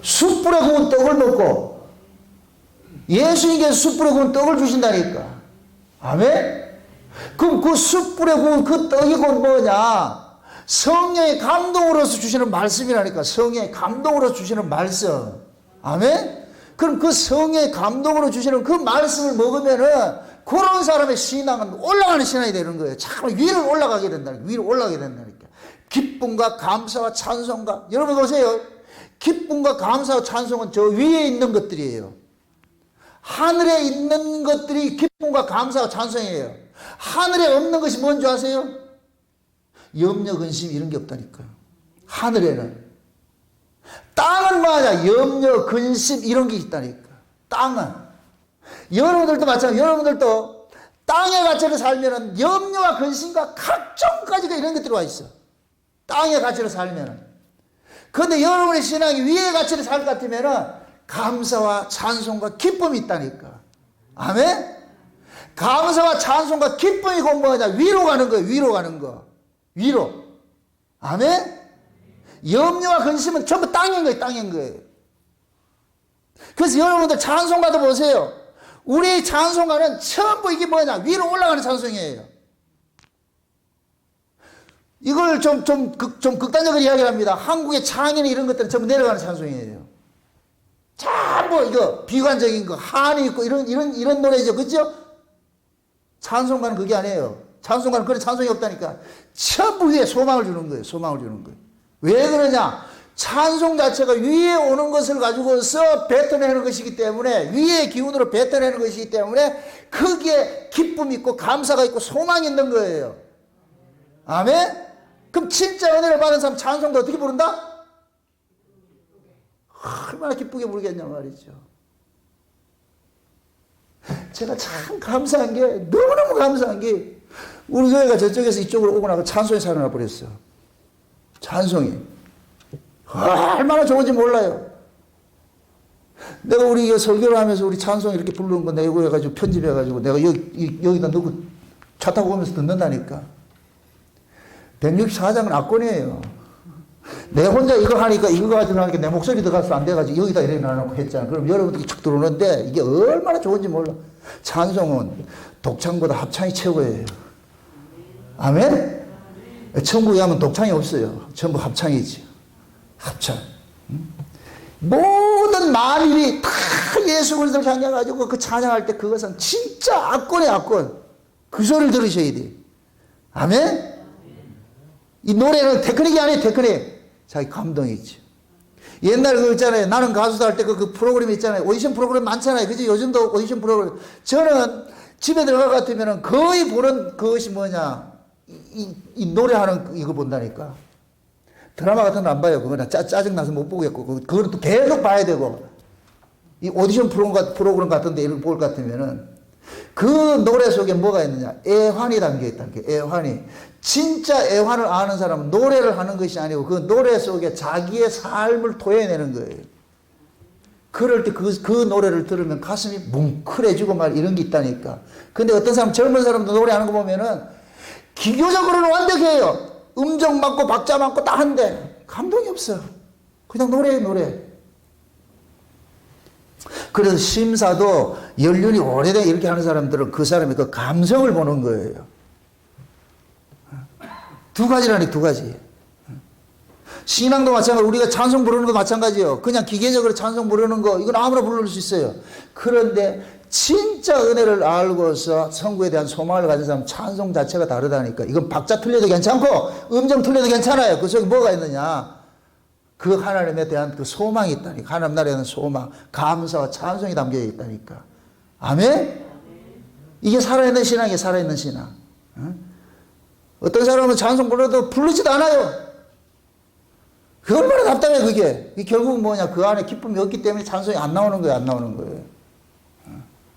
숯불에 구운 떡을 먹고 예수님께서 숯불에 구운 떡을 주신다니까. 아멘? 그럼 그 숯불에 구운 그 떡이 곧 뭐냐? 성령의 감동으로서 주시는 말씀이라니까. 성령의 감동으로서 주시는 말씀. 아멘? 그럼 그 성령의 감동으로 주시는 그 말씀을 먹으면은 그런 사람의 신앙은 올라가는 신앙이 되는 거예요. 참 위로 올라가게 된다니까. 위로 올라가게 된다니까. 기쁨과 감사와 찬송과, 여러분 보세요. 기쁨과 감사와 찬송은 저 위에 있는 것들이에요. 하늘에 있는 것들이 기쁨과 감사와 찬송이에요. 하늘에 없는 것이 뭔지 아세요? 염려, 근심 이런 게 없다니까요. 하늘에는. 땅은 뭐하냐? 염려, 근심 이런 게 있다니까. 땅은. 여러분들도 마찬가지로 여러분들도 땅의 가치를 살면은 염려와 근심과 각종 가지가 이런 것들이 와 있어. 땅의 가치를 살면은. 그런데 여러분의 신앙이 위의 가치를 살 것 같으면은 감사와 찬송과 기쁨이 있다니까. 아멘? 감사와 찬송과 기쁨이 곧 뭐냐? 위로 가는 거예요. 위로 가는 거. 위로. 아멘? 염려와 근심은 전부 땅인 거예요. 땅인 거예요. 그래서 여러분들 찬송가도 보세요. 우리 찬송가는 전부 이게 뭐냐? 위로 올라가는 찬송이에요. 이걸 좀 극단적으로 이야기를 합니다. 한국의 창이나 이런 것들은 전부 내려가는 찬송이에요. 전부 이거 비관적인 거, 한이 있고 이런 노래죠. 그죠? 찬송가는 그게 아니에요. 찬송가는 그런 찬송이 없다니까. 전부 위에 소망을 주는 거예요. 소망을 주는 거예요. 왜 그러냐? 찬송 자체가 위에 오는 것을 가지고서 뱉어내는 것이기 때문에, 위의 기운으로 뱉어내는 것이기 때문에 거기에 기쁨이 있고 감사가 있고 소망이 있는 거예요. 아멘? 그럼 진짜 은혜를 받은 사람 찬송도 어떻게 부른다? 얼마나 기쁘게 부르겠냐 말이죠. 제가 참 감사한 게, 너무너무 감사한 게, 우리 교회가 저쪽에서 이쪽으로 오고 나서 찬송이 살아나 버렸어. 찬송이. 얼마나 좋은지 몰라요. 내가 우리 설교를 하면서 우리 찬송 이렇게 부르는 거 내고 해가지고 편집해가지고 내가 여기다 넣고 차 타고 오면서 듣는다니까. 164장은 압권이에요. 내 혼자 이거 하니까 이거 가지고 하니까 내 목소리 들어가서 안 돼가지고 여기다 이렇게 놔놓고 했잖아. 그럼 여러분들이 쭉 들어오는데 이게 얼마나 좋은지 몰라. 찬송은 독창보다 합창이 최고예요. 아멘? 천국에 가면 독창이 없어요. 전부 합창이지. 합창. 모든 만일이 다 예수 그리스도를 향해가지고 그 찬양할 때 그것은 진짜 압권이야, 압권. 그 소리를 들으셔야 돼. 아멘? 이 노래는 테크닉이 아니에요, 테크닉. 자기 감동이 있죠. 옛날에 그거 있잖아요. 나는 가수다 할 때 그 프로그램 있잖아요. 오디션 프로그램 많잖아요. 그죠? 요즘도 오디션 프로그램. 저는 집에 들어가 같으면 거의 보는 그것이 뭐냐. 이 노래하는 이거 본다니까. 드라마 같은 거 안 봐요. 그거는 짜증나서 못 보겠고. 그거는 또 계속 봐야 되고. 이 오디션 프로그램 같은 데 이런 볼 것 같으면은 그 노래 속에 뭐가 있느냐. 애환이 담겨 있다는 게 애환이. 진짜 애환을 아는 사람은 노래를 하는 것이 아니고 그 노래 속에 자기의 삶을 토해내는 거예요. 그럴 때 그 노래를 들으면 가슴이 뭉클해지고 말 이런 게 있다니까. 근데 어떤 사람, 젊은 사람도 노래하는 거 보면은 기교적으로는 완벽해요. 음정 맞고 박자 맞고 다 한데 감동이 없어. 그냥 노래예요, 노래. 그래서 심사도 연륜이 오래돼 이렇게 하는 사람들은 그 사람의 그 감성을 보는 거예요. 두 가지라니, 두 가지. 신앙도 마찬가지. 우리가 찬송 부르는 거 마찬가지예요. 그냥 기계적으로 찬송 부르는 거 이건 아무나 부를 수 있어요. 그런데 진짜 은혜를 알고서 성부에 대한 소망을 가진 사람 찬송 자체가 다르다니까. 이건 박자 틀려도 괜찮고 음정 틀려도 괜찮아요. 그 속에 뭐가 있느냐. 그 하나님에 대한 그 소망이 있다니까. 하나님 나라에 대한 소망, 감사와 찬송이 담겨 있다니까. 아멘? 이게 살아있는 신앙이에요. 살아있는 신앙. 어떤 사람은 찬송 불러도 부르지도 않아요. 그 얼마나 답답해 그게. 결국은 뭐냐. 그 안에 기쁨이 없기 때문에 찬송이 안 나오는 거예요. 안 나오는 거예요.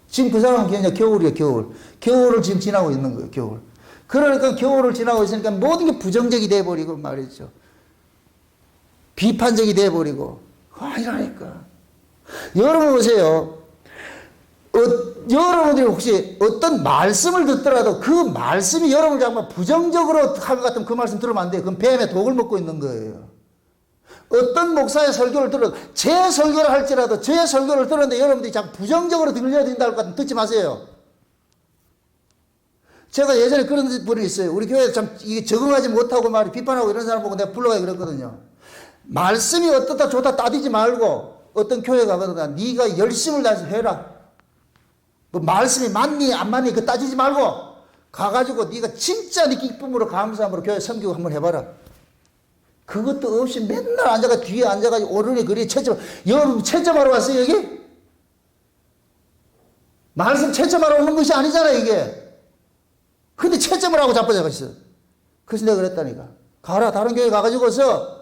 지금 그 사람은 그냥 겨울이에요. 겨울. 겨울을 지금 지나고 있는 거예요. 겨울. 그러니까 겨울을 지나고 있으니까 모든 게 부정적이 돼버리고 말이죠. 비판적이 돼버리고. 이러니까. 여러분 보세요. 여러분들이 혹시 어떤 말씀을 듣더라도 그 말씀이 여러분을 정말 부정적으로 할 것 같으면 그 말씀 들으면 안 돼요. 그건 뱀의 독을 먹고 있는 거예요. 어떤 목사의 설교를 들어도 제 설교를 할지라도 제 설교를 들었는데 여러분들이 자꾸 부정적으로 들려진다 할 것 같으면 듣지 마세요. 제가 예전에 그런 분이 있어요. 우리 교회에 참 이게 적응하지 못하고 말이 비판하고 이런 사람 보고 내가 불러가기 그랬거든요. 말씀이 어떻다 좋다 따지지 말고 어떤 교회 가거든. 네가 열심을 다해서 해라. 뭐 말씀이 맞니 안 맞니 그 따지지 말고 가가지고 네가 진짜 네 기쁨으로 감사함으로 교회 섬기고 한번 해봐라. 그것도 없이 맨날 앉아가 뒤에 앉아가지고 오르니 그리 채점. 여러분 채점하러 왔어요 여기? 말씀 채점하러 오는 것이 아니잖아 이게. 근데 채점을 하고 자빠져 있어. 그래서 내가 그랬다니까. 가라 다른 교회 가가지고서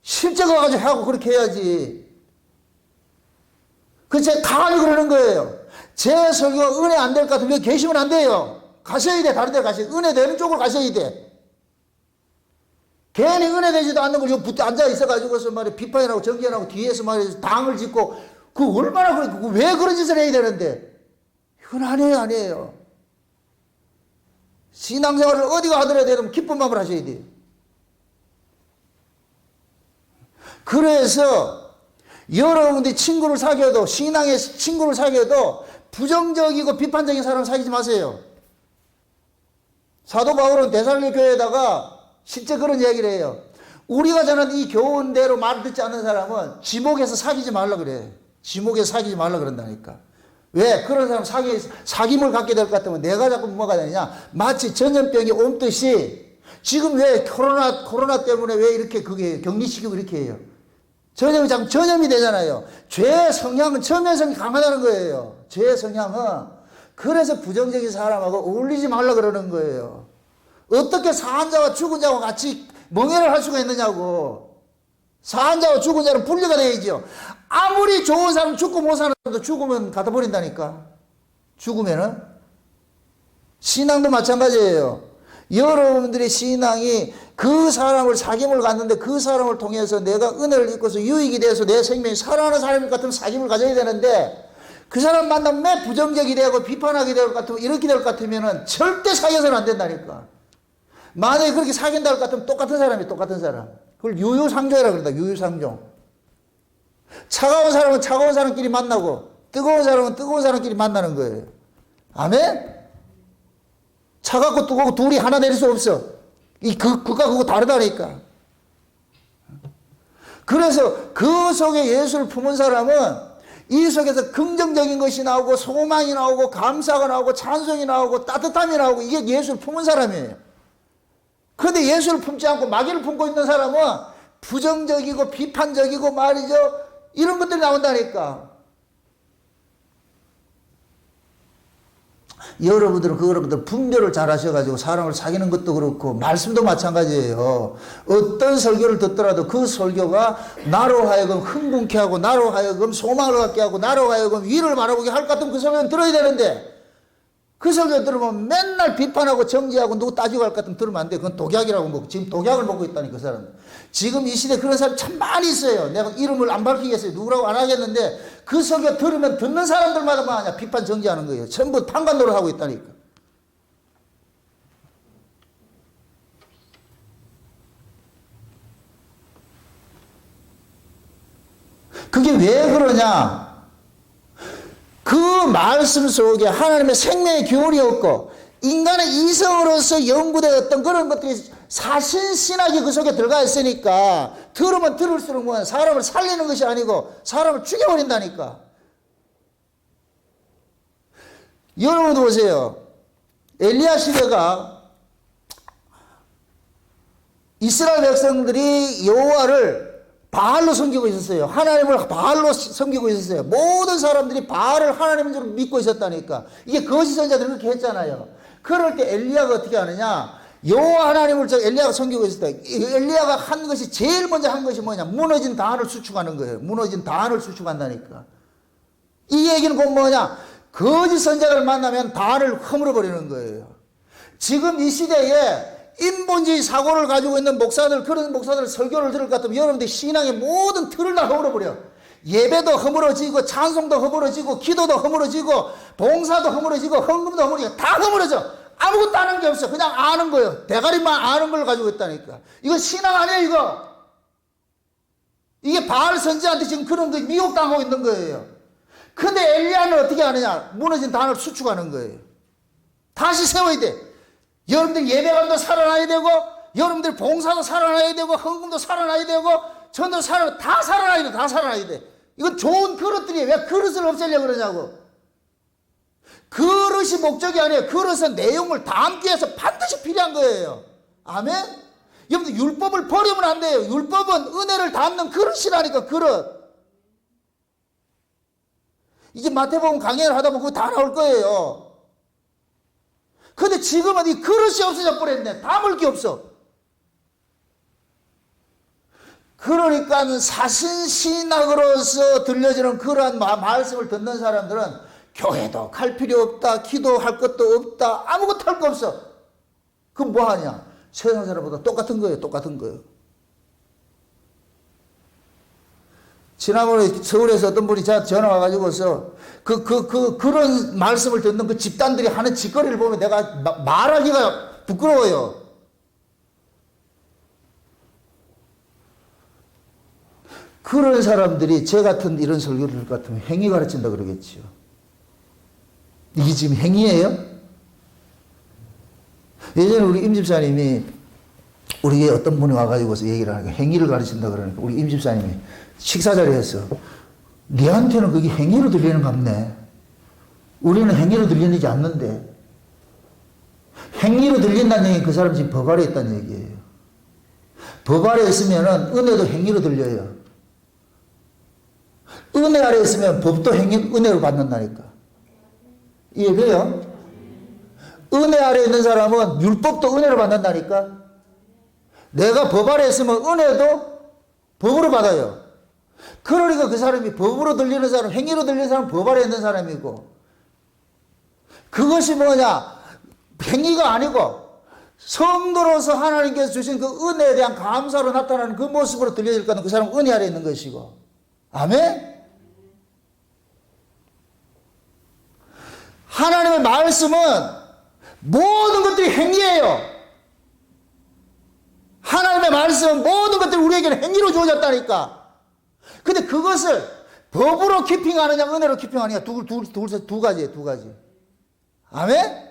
실제 가가지고 하고 그렇게 해야지. 그래서 제가 강하게 그러는 거예요. 제 설교가 은혜 안 될 것 같으면 여기 계시면 안 돼요. 가셔야 돼. 다른 데 가셔야 돼. 은혜 되는 쪽으로 가셔야 돼. 괜히 은혜 되지도 않는 걸 여기 앉아 있어가지고서 말이야 비판이라고 정견하고 뒤에서 말이야 당을 짓고 그 얼마나 그래. 왜 그런 짓을 해야 되는데. 이건 아니에요. 신앙생활을 어디가 하더라도 되면 기쁜 마음을 하셔야 돼요. 그래서 여러분들이 친구를 사귀어도 신앙의 친구를 사귀어도 부정적이고 비판적인 사람을 사귀지 마세요. 사도 바울은 데살로니가 교회에다가 실제 그런 이야기를 해요. 우리가 전한 이 교훈대로 말 듣지 않는 사람은 지목에서 사귀지 말라 그래. 지목에서 사귀지 말라 그런다니까. 왜? 그런 사람 사귐을 갖게 될 것 같으면 내가 자꾸 뭐가 되냐. 마치 전염병이 옮듯이 지금 왜 코로나 때문에 왜 이렇게 그게 격리시키고 이렇게 해요. 전염이 자꾸 전염이 되잖아요. 죄의 성향은 전면성이 강하다는 거예요. 죄의 성향은. 그래서 부정적인 사람하고 어울리지 말라 그러는 거예요. 어떻게 사한 자와 죽은 자와 같이 멍해를 할 수가 있느냐고. 사한 자와 죽은 자는 분리가 되어야죠. 아무리 좋은 사람 죽고 못 사는 사람도 죽으면 갖다 버린다니까. 죽으면은. 신앙도 마찬가지예요. 여러분들의 신앙이 그 사람을 사귐을 갖는데 그 사람을 통해서 내가 은혜를 입고서 유익이 돼서 내 생명이 살아가는 사람 같은 사귐을 가져야 되는데 그 사람 만나면 매 부정적이 되고 비판하게 될 것 같으면 이렇게 될 것 같으면 절대 사귀어서는 안 된다니까. 만약에 그렇게 사귄다 할 것 같으면 똑같은 사람이 똑같은 사람. 그걸 유유상종이라고 그런다. 유유상종. 차가운 사람은 차가운 사람끼리 만나고 뜨거운 사람은 뜨거운 사람끼리 만나는 거예요. 아멘? 차갑고 뜨겁고 둘이 하나 될 수 없어. 그가 그거 다르다니까. 그래서 그 속에 예수를 품은 사람은 이 속에서 긍정적인 것이 나오고 소망이 나오고 감사가 나오고 찬송이 나오고 따뜻함이 나오고 이게 예수를 품은 사람이에요. 그런데 예수를 품지 않고 마귀를 품고 있는 사람은 부정적이고 비판적이고 말이죠. 이런 것들이 나온다니까. 여러분들은 그것들 분별을 잘 하셔가지고 사람을 사귀는 것도 그렇고 말씀도 마찬가지예요. 어떤 설교를 듣더라도 그 설교가 나로 하여금 흥분케 하고 나로 하여금 소망을 갖게 하고 나로 하여금 위를 바라보게 할 것 같으면 그 설교는 들어야 되는데 그 설교 들으면 맨날 비판하고 정죄하고 누구 따지고 할 것 같으면 들으면 안 돼. 그건 독약이라고 먹고 지금 독약을 먹고 있다니 그 사람. 지금 이 시대에 그런 사람이 참 많이 있어요. 내가 이름을 안 밝히겠어요. 누구라고 안 하겠는데 그 설교 들으면 듣는 사람들마다 뭐하냐 비판 정죄하는 거예요. 전부 판관 노릇하고 있다니까. 그게 왜 그러냐? 그 말씀 속에 하나님의 생명의 교훈이 없고 인간의 이성으로서 연구된 어떤 그런 것들이 사신신학이 그 속에 들어가 있으니까 들으면 들을수록 뭐 사람을 살리는 것이 아니고 사람을 죽여버린다니까. 여러분도 보세요. 엘리야 시대가 이스라엘 백성들이 여호와를 바알로 섬기고 있었어요. 하나님을 바알로 섬기고 있었어요. 모든 사람들이 바알을 하나님인 줄 믿고 있었다니까. 이게 거짓 선자들이 그렇게 했잖아요. 그럴 때 엘리야가 어떻게 하느냐? 여호와 하나님을 엘리야가 섬기고 있을 때 엘리야가 한 것이 제일 먼저 한 것이 뭐냐? 무너진 단을 수축하는 거예요. 무너진 단을 수축한다니까. 이 얘기는 곧 뭐냐? 거짓 선자를 만나면 단을 허물어 버리는 거예요. 지금 이 시대에 인본주의 사고를 가지고 있는 목사들, 그런 목사들 설교를 들을 것 같으면 여러분들 신앙의 모든 틀을 다 허물어버려. 예배도 허물어지고 찬송도 허물어지고 기도도 허물어지고 봉사도 허물어지고 헌금도 허물어지고 다 허물어져. 아무것도 아는 게 없어. 그냥 아는 거예요. 대가리만 아는 걸 가지고 있다니까. 이거 신앙 아니에요 이거. 이게 바알 선지자한테 지금 그런 거 미혹당하고 있는 거예요. 근데 엘리야는 어떻게 하느냐? 무너진 단을 수축하는 거예요. 다시 세워야 돼. 여러분들 예배관도 살아나야 되고 여러분들 봉사도 살아나야 되고 헌금도 살아나야 되고 전도 다 살아나야 돼. 다 살아나야 돼. 이건 좋은 그릇들이에요. 왜 그릇을 없애려고 그러냐고. 그릇이 목적이 아니에요. 그릇은 내용을 담기 위해서 반드시 필요한 거예요. 아멘? 여러분들 율법을 버리면 안 돼요. 율법은 은혜를 담는 그릇이라니까. 그릇. 이제 마태복음 강연을 하다 보면 그거 다 나올 거예요. 근데 지금은 이 그릇이 없어져 버렸네. 담을 게 없어. 그러니까 사신신학으로서 들려지는 그러한 말씀을 듣는 사람들은 교회도 갈 필요 없다. 기도할 것도 없다. 아무것도 할 거 없어. 그럼 뭐 하냐? 세상 사람보다 똑같은 거예요. 똑같은 거예요. 지난번에 서울에서 어떤 분이 저한테 전화 와가지고서 그런 말씀을 듣는 그 집단들이 하는 짓거리를 보면 내가 말하기가 부끄러워요. 그런 사람들이 제 같은 이런 설교를 들 것 같으면 행위 가르친다 그러겠지요. 이게 지금 행위예요? 예전에 우리 임집사님이 우리에게 어떤 분이 와가지고서 얘기를 하니까 행위를 가르친다 그러니까 우리 임집사님이 식사 자리에서 니한테는 그게 행위로 들리는 것 같네. 우리는 행위로 들리지 않는데. 행위로 들린다는 얘기는 그 사람 지금 법 아래 있다는 얘기예요. 법 아래 있으면 은혜도 행위로 들려요. 은혜 아래 있으면 법도 은혜로 받는다니까. 이해돼요? 은혜 아래 있는 사람은 율법도 은혜로 받는다니까. 내가 법 아래 있으면 은혜도 법으로 받아요. 그러니까 그 사람이 법으로 들리는 사람, 행위로 들리는 사람은 법 아래 있는 사람이고, 그것이 뭐냐? 행위가 아니고 성도로서 하나님께서 주신 그 은혜에 대한 감사로 나타나는 그 모습으로 들려질 거는 그 사람은 은혜 아래 있는 것이고. 아멘? 하나님의 말씀은 모든 것들이 행위예요. 하나님의 말씀은 모든 것들이 우리에게는 행위로 주어졌다니까. 근데 그것을 법으로 키핑하느냐 은혜로 키핑하느냐 두 가지예요. 두 가지. 아멘?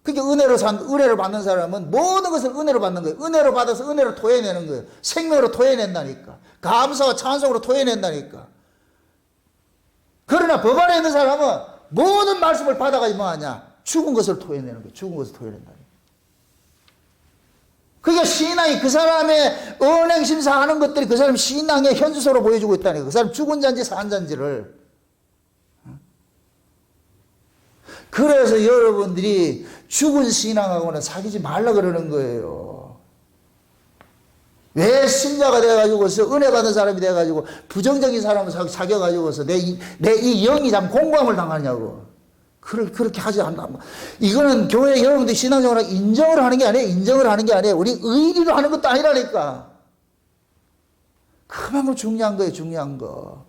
그러니까 은혜를 받는 사람은 모든 것을 은혜로 받는 거예요. 은혜로 받아서 은혜로 토해내는 거예요. 생명으로 토해낸다니까. 감사와 찬송으로 토해낸다니까. 그러나 법 안에 있는 사람은 모든 말씀을 받아가지고 뭐하냐? 죽은 것을 토해내는 거예요. 죽은 것을 토해낸다니까. 그러니까 신앙이 그 사람의 언행심사하는 것들이 그 사람 신앙의 현주소로 보여주고 있다니까. 그 사람 죽은 잔지 산 잔지를. 그래서 여러분들이 죽은 신앙하고는 사귀지 말라 그러는 거예요. 왜 신자가 돼가지고서 은혜 받은 사람이 돼가지고 부정적인 사람을 사귀어가지고서 내 이 영이 참 공감을 당하냐고. 그렇게 하지 않나. 이거는 교회 여러분들 신앙생활 인정을 하는 게 아니에요. 인정을 하는 게 아니에요. 우리 의리로 하는 것도 아니라니까. 그만큼 중요한 거예요. 중요한 거.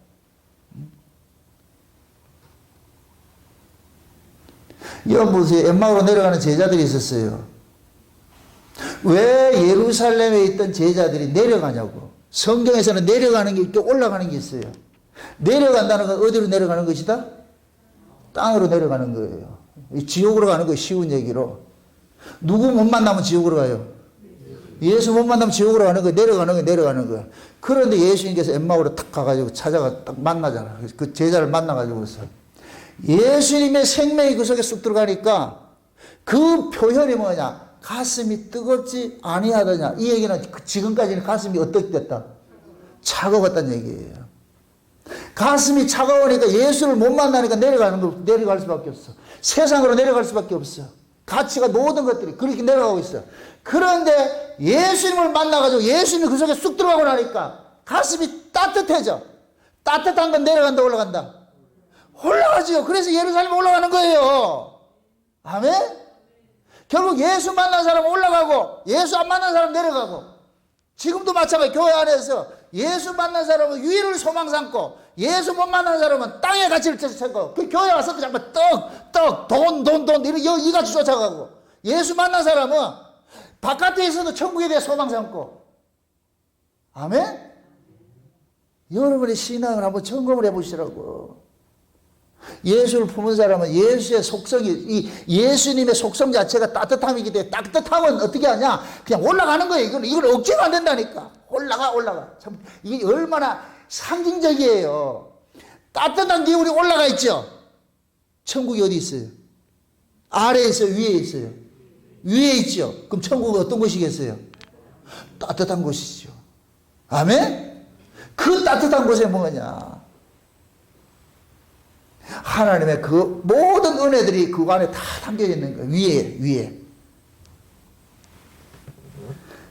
여러분, 엠마오로 내려가는 제자들이 있었어요. 왜 예루살렘에 있던 제자들이 내려가냐고. 성경에서는 내려가는 게 있고 올라가는 게 있어요. 내려간다는 건 어디로 내려가는 것이다? 땅으로 내려가는 거예요. 지옥으로 가는 거예요. 쉬운 얘기로. 누구 못 만나면 지옥으로 가요? 예수 못 만나면 지옥으로 가는 거예요. 내려가는 거예요. 그런데 예수님께서 엠마오로 탁 가가지고 찾아가 딱 만나잖아. 그 제자를 만나가지고서. 예수님의 생명이 그 속에 쑥 들어가니까 그 표현이 뭐냐? 가슴이 뜨겁지 아니하더냐. 이 얘기는 지금까지는 가슴이 어떻게 됐다? 차가웠다는 얘기예요. 가슴이 차가우니까 예수를 못 만나니까 내려갈 수밖에 없어. 세상으로 내려갈 수밖에 없어. 가치가 모든 것들이 그렇게 내려가고 있어. 그런데 예수님을 만나가지고 예수님이 그 속에 쑥 들어가고 나니까 가슴이 따뜻해져. 따뜻한 건 내려간다 올라간다? 올라가지요. 그래서 예루살렘 올라가는 거예요. 아멘? 결국 예수 만난 사람 올라가고 예수 안 만난 사람 내려가고 지금도 마찬가지. 교회 안에서 예수 만난 사람은 위를 소망 삼고 예수 못 만난 사람은 땅의 가치를 찾고 그 교회 와서 자꾸 돈 이같이 쫓아가고 예수 만난 사람은 바깥에 있어도 천국에 대해 소망 삼고. 아멘? 여러분의 신앙을 한번 점검을 해보시라고. 예수를 품은 사람은 예수의 속성이, 이 예수님의 속성 자체가 따뜻함이기 때문에 따뜻함은 어떻게 하냐? 그냥 올라가는 거예요. 이걸 억지로 안 된다니까. 올라가. 참, 이게 얼마나 상징적이에요. 따뜻한 기운이 올라가 있죠? 천국이 어디 있어요? 아래에 있어요? 위에 있어요? 위에 있죠? 그럼 천국은 어떤 곳이겠어요? 따뜻한 곳이죠. 아멘? 그 따뜻한 곳에 뭐냐? 하나님의 그 모든 은혜들이 그 안에 다 담겨 있는 거예요. 위에.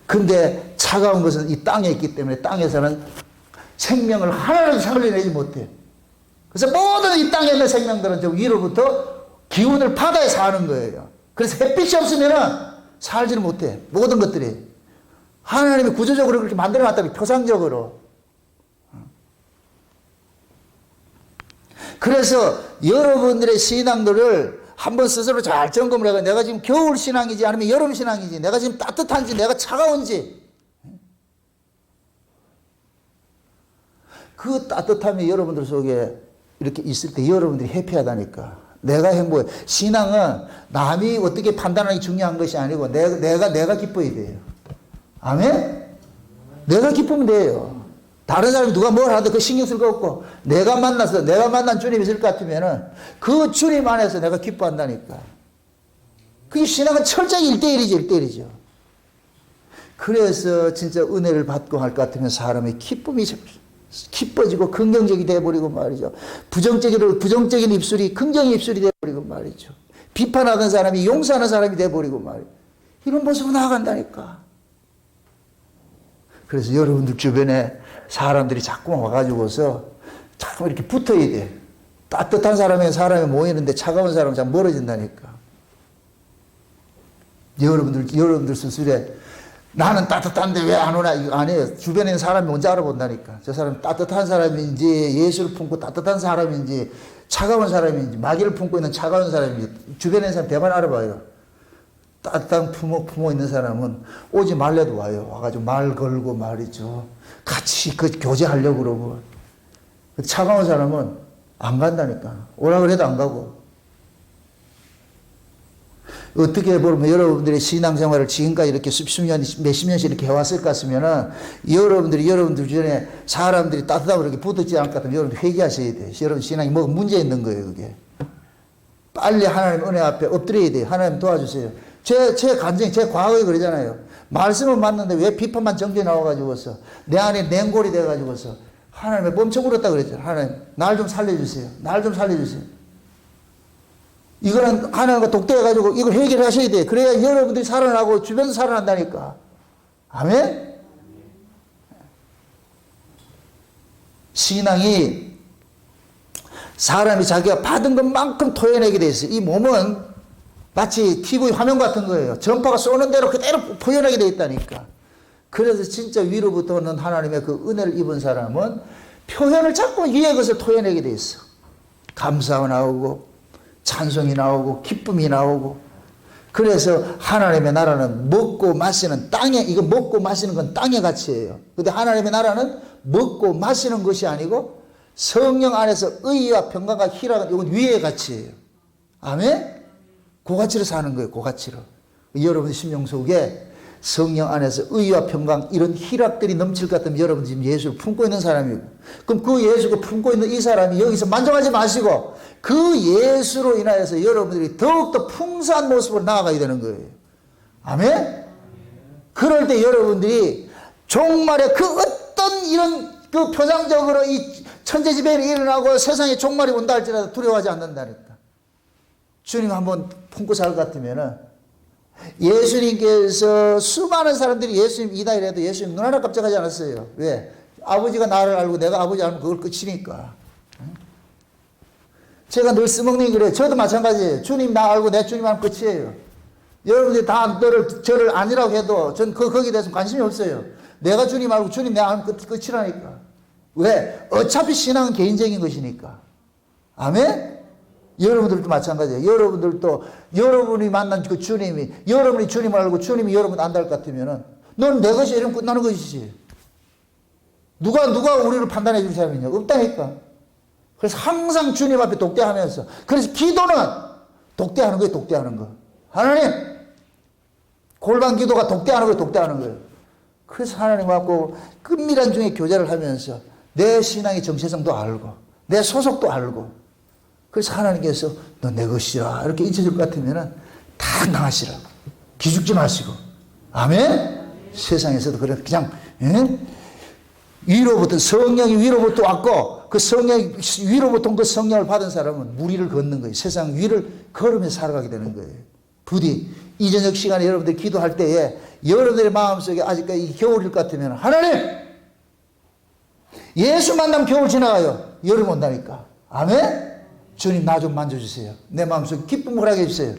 근데 차가운 것은 이 땅에 있기 때문에 땅에서는 생명을 하나를 살려내지 못해. 그래서 모든 이 땅에 있는 생명들은 저 위로부터 기운을 받아야 사는 거예요. 그래서 햇빛이 없으면 살지를 못해. 모든 것들이. 하나님이 구조적으로 그렇게 만들어 놨다면 표상적으로. 그래서 여러분들의 신앙들을 한번 스스로 잘 점검을 해가 내가 지금 겨울 신앙이지 아니면 여름 신앙이지, 내가 지금 따뜻한지 내가 차가운지. 그 따뜻함이 여러분들 속에 이렇게 있을 때 여러분들이 해피하다니까. 내가 행복해. 신앙은 남이 어떻게 판단하는 게 중요한 것이 아니고 내가 기뻐야 돼요. 아멘? 내가 기쁘면 돼요. 다른 사람이 누가 뭘 하든 그 신경 쓸 거 없고 내가 만난 주님이 있을 것 같으면은 그 주님 안에서 내가 기뻐한다니까. 그게 신앙은 철저히 1대1이죠. 그래서 진짜 은혜를 받고 할 것 같으면 사람의 기쁨이 기뻐지고 긍정적이 돼버리고 말이죠. 부정적인 입술이 긍정의 입술이 돼버리고 말이죠. 비판하던 사람이 용서하는 사람이 돼버리고 말이죠. 이런 모습으로 나아간다니까. 그래서 여러분들 주변에 사람들이 자꾸만 와가지고서 자꾸 이렇게 붙어야 돼. 따뜻한 사람이 모이는데 차가운 사람은 참 멀어진다니까. 여러분들 스스로에 나는 따뜻한데 왜 안 오나 이거 안 해요. 주변에 있는 사람이 먼저 알아본다니까. 저 사람 따뜻한 사람인지 예수를 품고 따뜻한 따뜻한 품어 있는 사람은 오지 말래도 와요. 와가지고 말 걸고 말이죠. 같이 그 교제하려고 그러고. 차가운 사람은 안 간다니까. 오라 그래도 안 가고. 어떻게 보면 여러분들의 신앙생활을 지금까지 이렇게 수십 년, 몇십 년씩 이렇게 해왔을 것 같으면은 여러분들 주변에 사람들이 따뜻하고 이렇게 붙었지 않을 것 같으면 여러분 회개하셔야 돼요. 여러분 신앙이 뭐 문제 있는 거예요, 그게. 빨리 하나님 은혜 앞에 엎드려야 돼요. 하나님 도와주세요. 제 간증, 제 과거에 그러잖아요. 말씀은 맞는데 왜 비판만 정죄 나와가지고서 내 안에 냉골이 돼가지고서 하나님에 멈춰 울었다 그랬잖아요. 하나님, 날 좀 살려주세요. 날 좀 살려주세요. 이거는 하나님과 독대해가지고 이걸 해결하셔야 돼. 그래야 여러분들이 살아나고 주변도 살아난다니까. 아멘? 신앙이 사람이 자기가 받은 것만큼 토해내게 돼 있어요. 이 몸은 마치 TV 화면 같은 거예요. 전파가 쏘는 대로 그대로 표현하게 돼 있다니까. 그래서 진짜 위로부터 오는 하나님의 그 은혜를 입은 사람은 표현을 자꾸 위에 것을 토해내게 돼 있어. 감사가 나오고 찬송이 나오고 기쁨이 나오고. 그래서 하나님의 나라는 먹고 마시는 땅에, 이거 먹고 마시는 건 땅의 가치예요. 근데 하나님의 나라는 먹고 마시는 것이 아니고 성령 안에서 의와 평강과 희락은 이건 위의 가치예요. 아멘? 그 가치로 사는 거예요. 그 가치로. 여러분 심령 속에 성령 안에서 의와 평강 이런 희락들이 넘칠 것 같으면 여러분 지금 예수를 품고 있는 사람이고, 그럼 그 예수를 품고 있는 이 사람이 여기서 만족하지 마시고 그 예수로 인하여서 여러분들이 더욱더 풍성한 모습으로 나아가야 되는 거예요. 아멘? 그럴 때 여러분들이 종말에 그 어떤 이런 그 표상적으로 이 천재지변이 일어나고 세상에 종말이 온다 할지라도 두려워하지 않는다니까. 주님 한번 품고 살 것 같으면은 예수님께서 수많은 사람들이 예수님이다 이래도 예수님 눈 하나 깜짝하지 않았어요. 왜? 아버지가 나를 알고 내가 아버지 알면 그걸 끝이니까. 제가 늘 쓰먹는 그래요. 저도 마찬가지예요. 주님 나 알고 내 주님 알면 끝이에요. 여러분들이 다 저를 아니라고 해도 전 거기에 대해서 관심이 없어요. 내가 주님 알고 주님 내 알면 끝이라니까. 왜? 어차피 신앙은 개인적인 것이니까. 아멘? 여러분들도 마찬가지예요. 여러분들도 여러분이 만난 그 주님이, 여러분이 주님을 알고 주님이 여러분 안다할 것 같으면은 넌 내 것이 이러면 끝나는 것이지. 누가 우리를 판단해 줄 사람이냐? 없다니까. 그래서 항상 주님 앞에 독대하면서, 그래서 기도는 독대하는 거예요. 독대하는 거. 하나님, 골반 기도가 독대하는 거예요. 독대하는 거예요. 그래서 하나님 갖고 은밀한 중에 교제를 하면서 내 신앙의 정체성도 알고 내 소속도 알고, 그래서 하나님께서 너 내 것이라 이렇게 인쳐줄 것 같으면 다 나가시라. 기죽지 마시고. 아멘? 세상에서도 그냥 위로부터, 성령이 위로부터 왔고 그 성령이 위로부터 그 성령을 받은 사람은 무리를 걷는 거예요. 세상 위를 걸으면서 살아가게 되는 거예요. 부디 이 저녁 시간에 여러분들 기도할 때에 여러분들의 마음속에 아직까지 겨울일 것 같으면 하나님, 예수 만나면 겨울 지나가요. 여름 온다니까. 아멘? 주님 나 좀 만져주세요. 내 마음속에 기쁨을 하게 해주세요.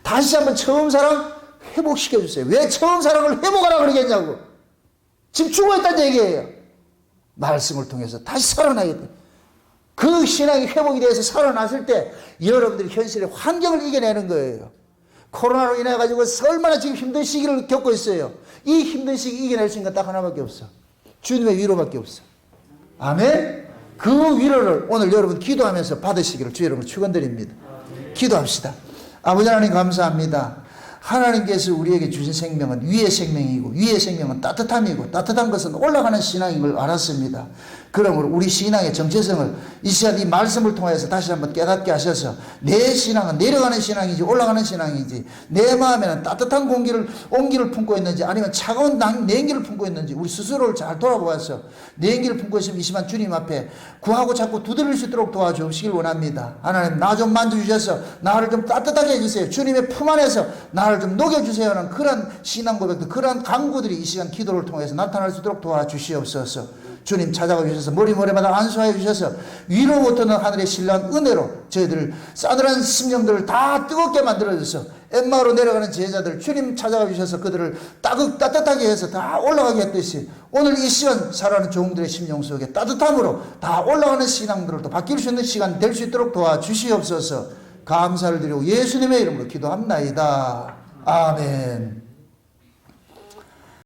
다시 한번 처음 사랑 회복시켜주세요. 왜 처음 사랑을 회복하라 그러겠냐고. 지금 죽어있다는 얘기예요. 말씀을 통해서 다시 살아나게 돼. 그 신앙이 회복이 돼서 살아났을 때 여러분들이 현실의 환경을 이겨내는 거예요. 코로나로 인해 가지고 얼마나 지금 힘든 시기를 겪고 있어요. 이 힘든 시기 이겨낼 수 있는 건 딱 하나밖에 없어. 주님의 위로밖에 없어. 아멘? 그 위로를 오늘 여러분 기도하면서 받으시기를 주 여러분 축원드립니다. 기도합시다. 아버지 하나님 감사합니다. 하나님께서 우리에게 주신 생명은 위의 생명이고 위의 생명은 따뜻함이고 따뜻한 것은 올라가는 신앙인 걸 알았습니다. 그러므로 우리 신앙의 정체성을 이 시간 이 말씀을 통해서 다시 한번 깨닫게 하셔서 내 신앙은 내려가는 신앙이지 올라가는 신앙이지, 내 마음에는 따뜻한 온기를 품고 있는지 아니면 차가운 냉기를 품고 있는지 우리 스스로를 잘 돌아보아서 냉기를 품고 있으면 이 시간 주님 앞에 구하고 자꾸 두드릴 수 있도록 도와주시길 원합니다. 하나님 나 좀 만져주셔서 나를 좀 따뜻하게 해주세요. 주님의 품 안에서 나를 좀 녹여주세요는 그런 신앙 고백들, 그런 간구들이 이 시간 기도를 통해서 나타날 수 있도록 도와주시옵소서. 주님 찾아가 주셔서 머리마다 안수하여 주셔서 위로부터는 하늘의 신령한 은혜로 저희들 싸늘한 심령들을 다 뜨겁게 만들어줘서 엠마오로 내려가는 제자들 주님 찾아가 주셔서 그들을 따뜻하게 해서 다 올라가게 했듯이 오늘 이 시간 살아가는 종들의 심령 속에 따뜻함으로 다 올라가는 신앙들을 또 바뀔 수 있는 시간 될 수 있도록 도와주시옵소서. 감사를 드리고 예수님의 이름으로 기도합나이다. 아멘.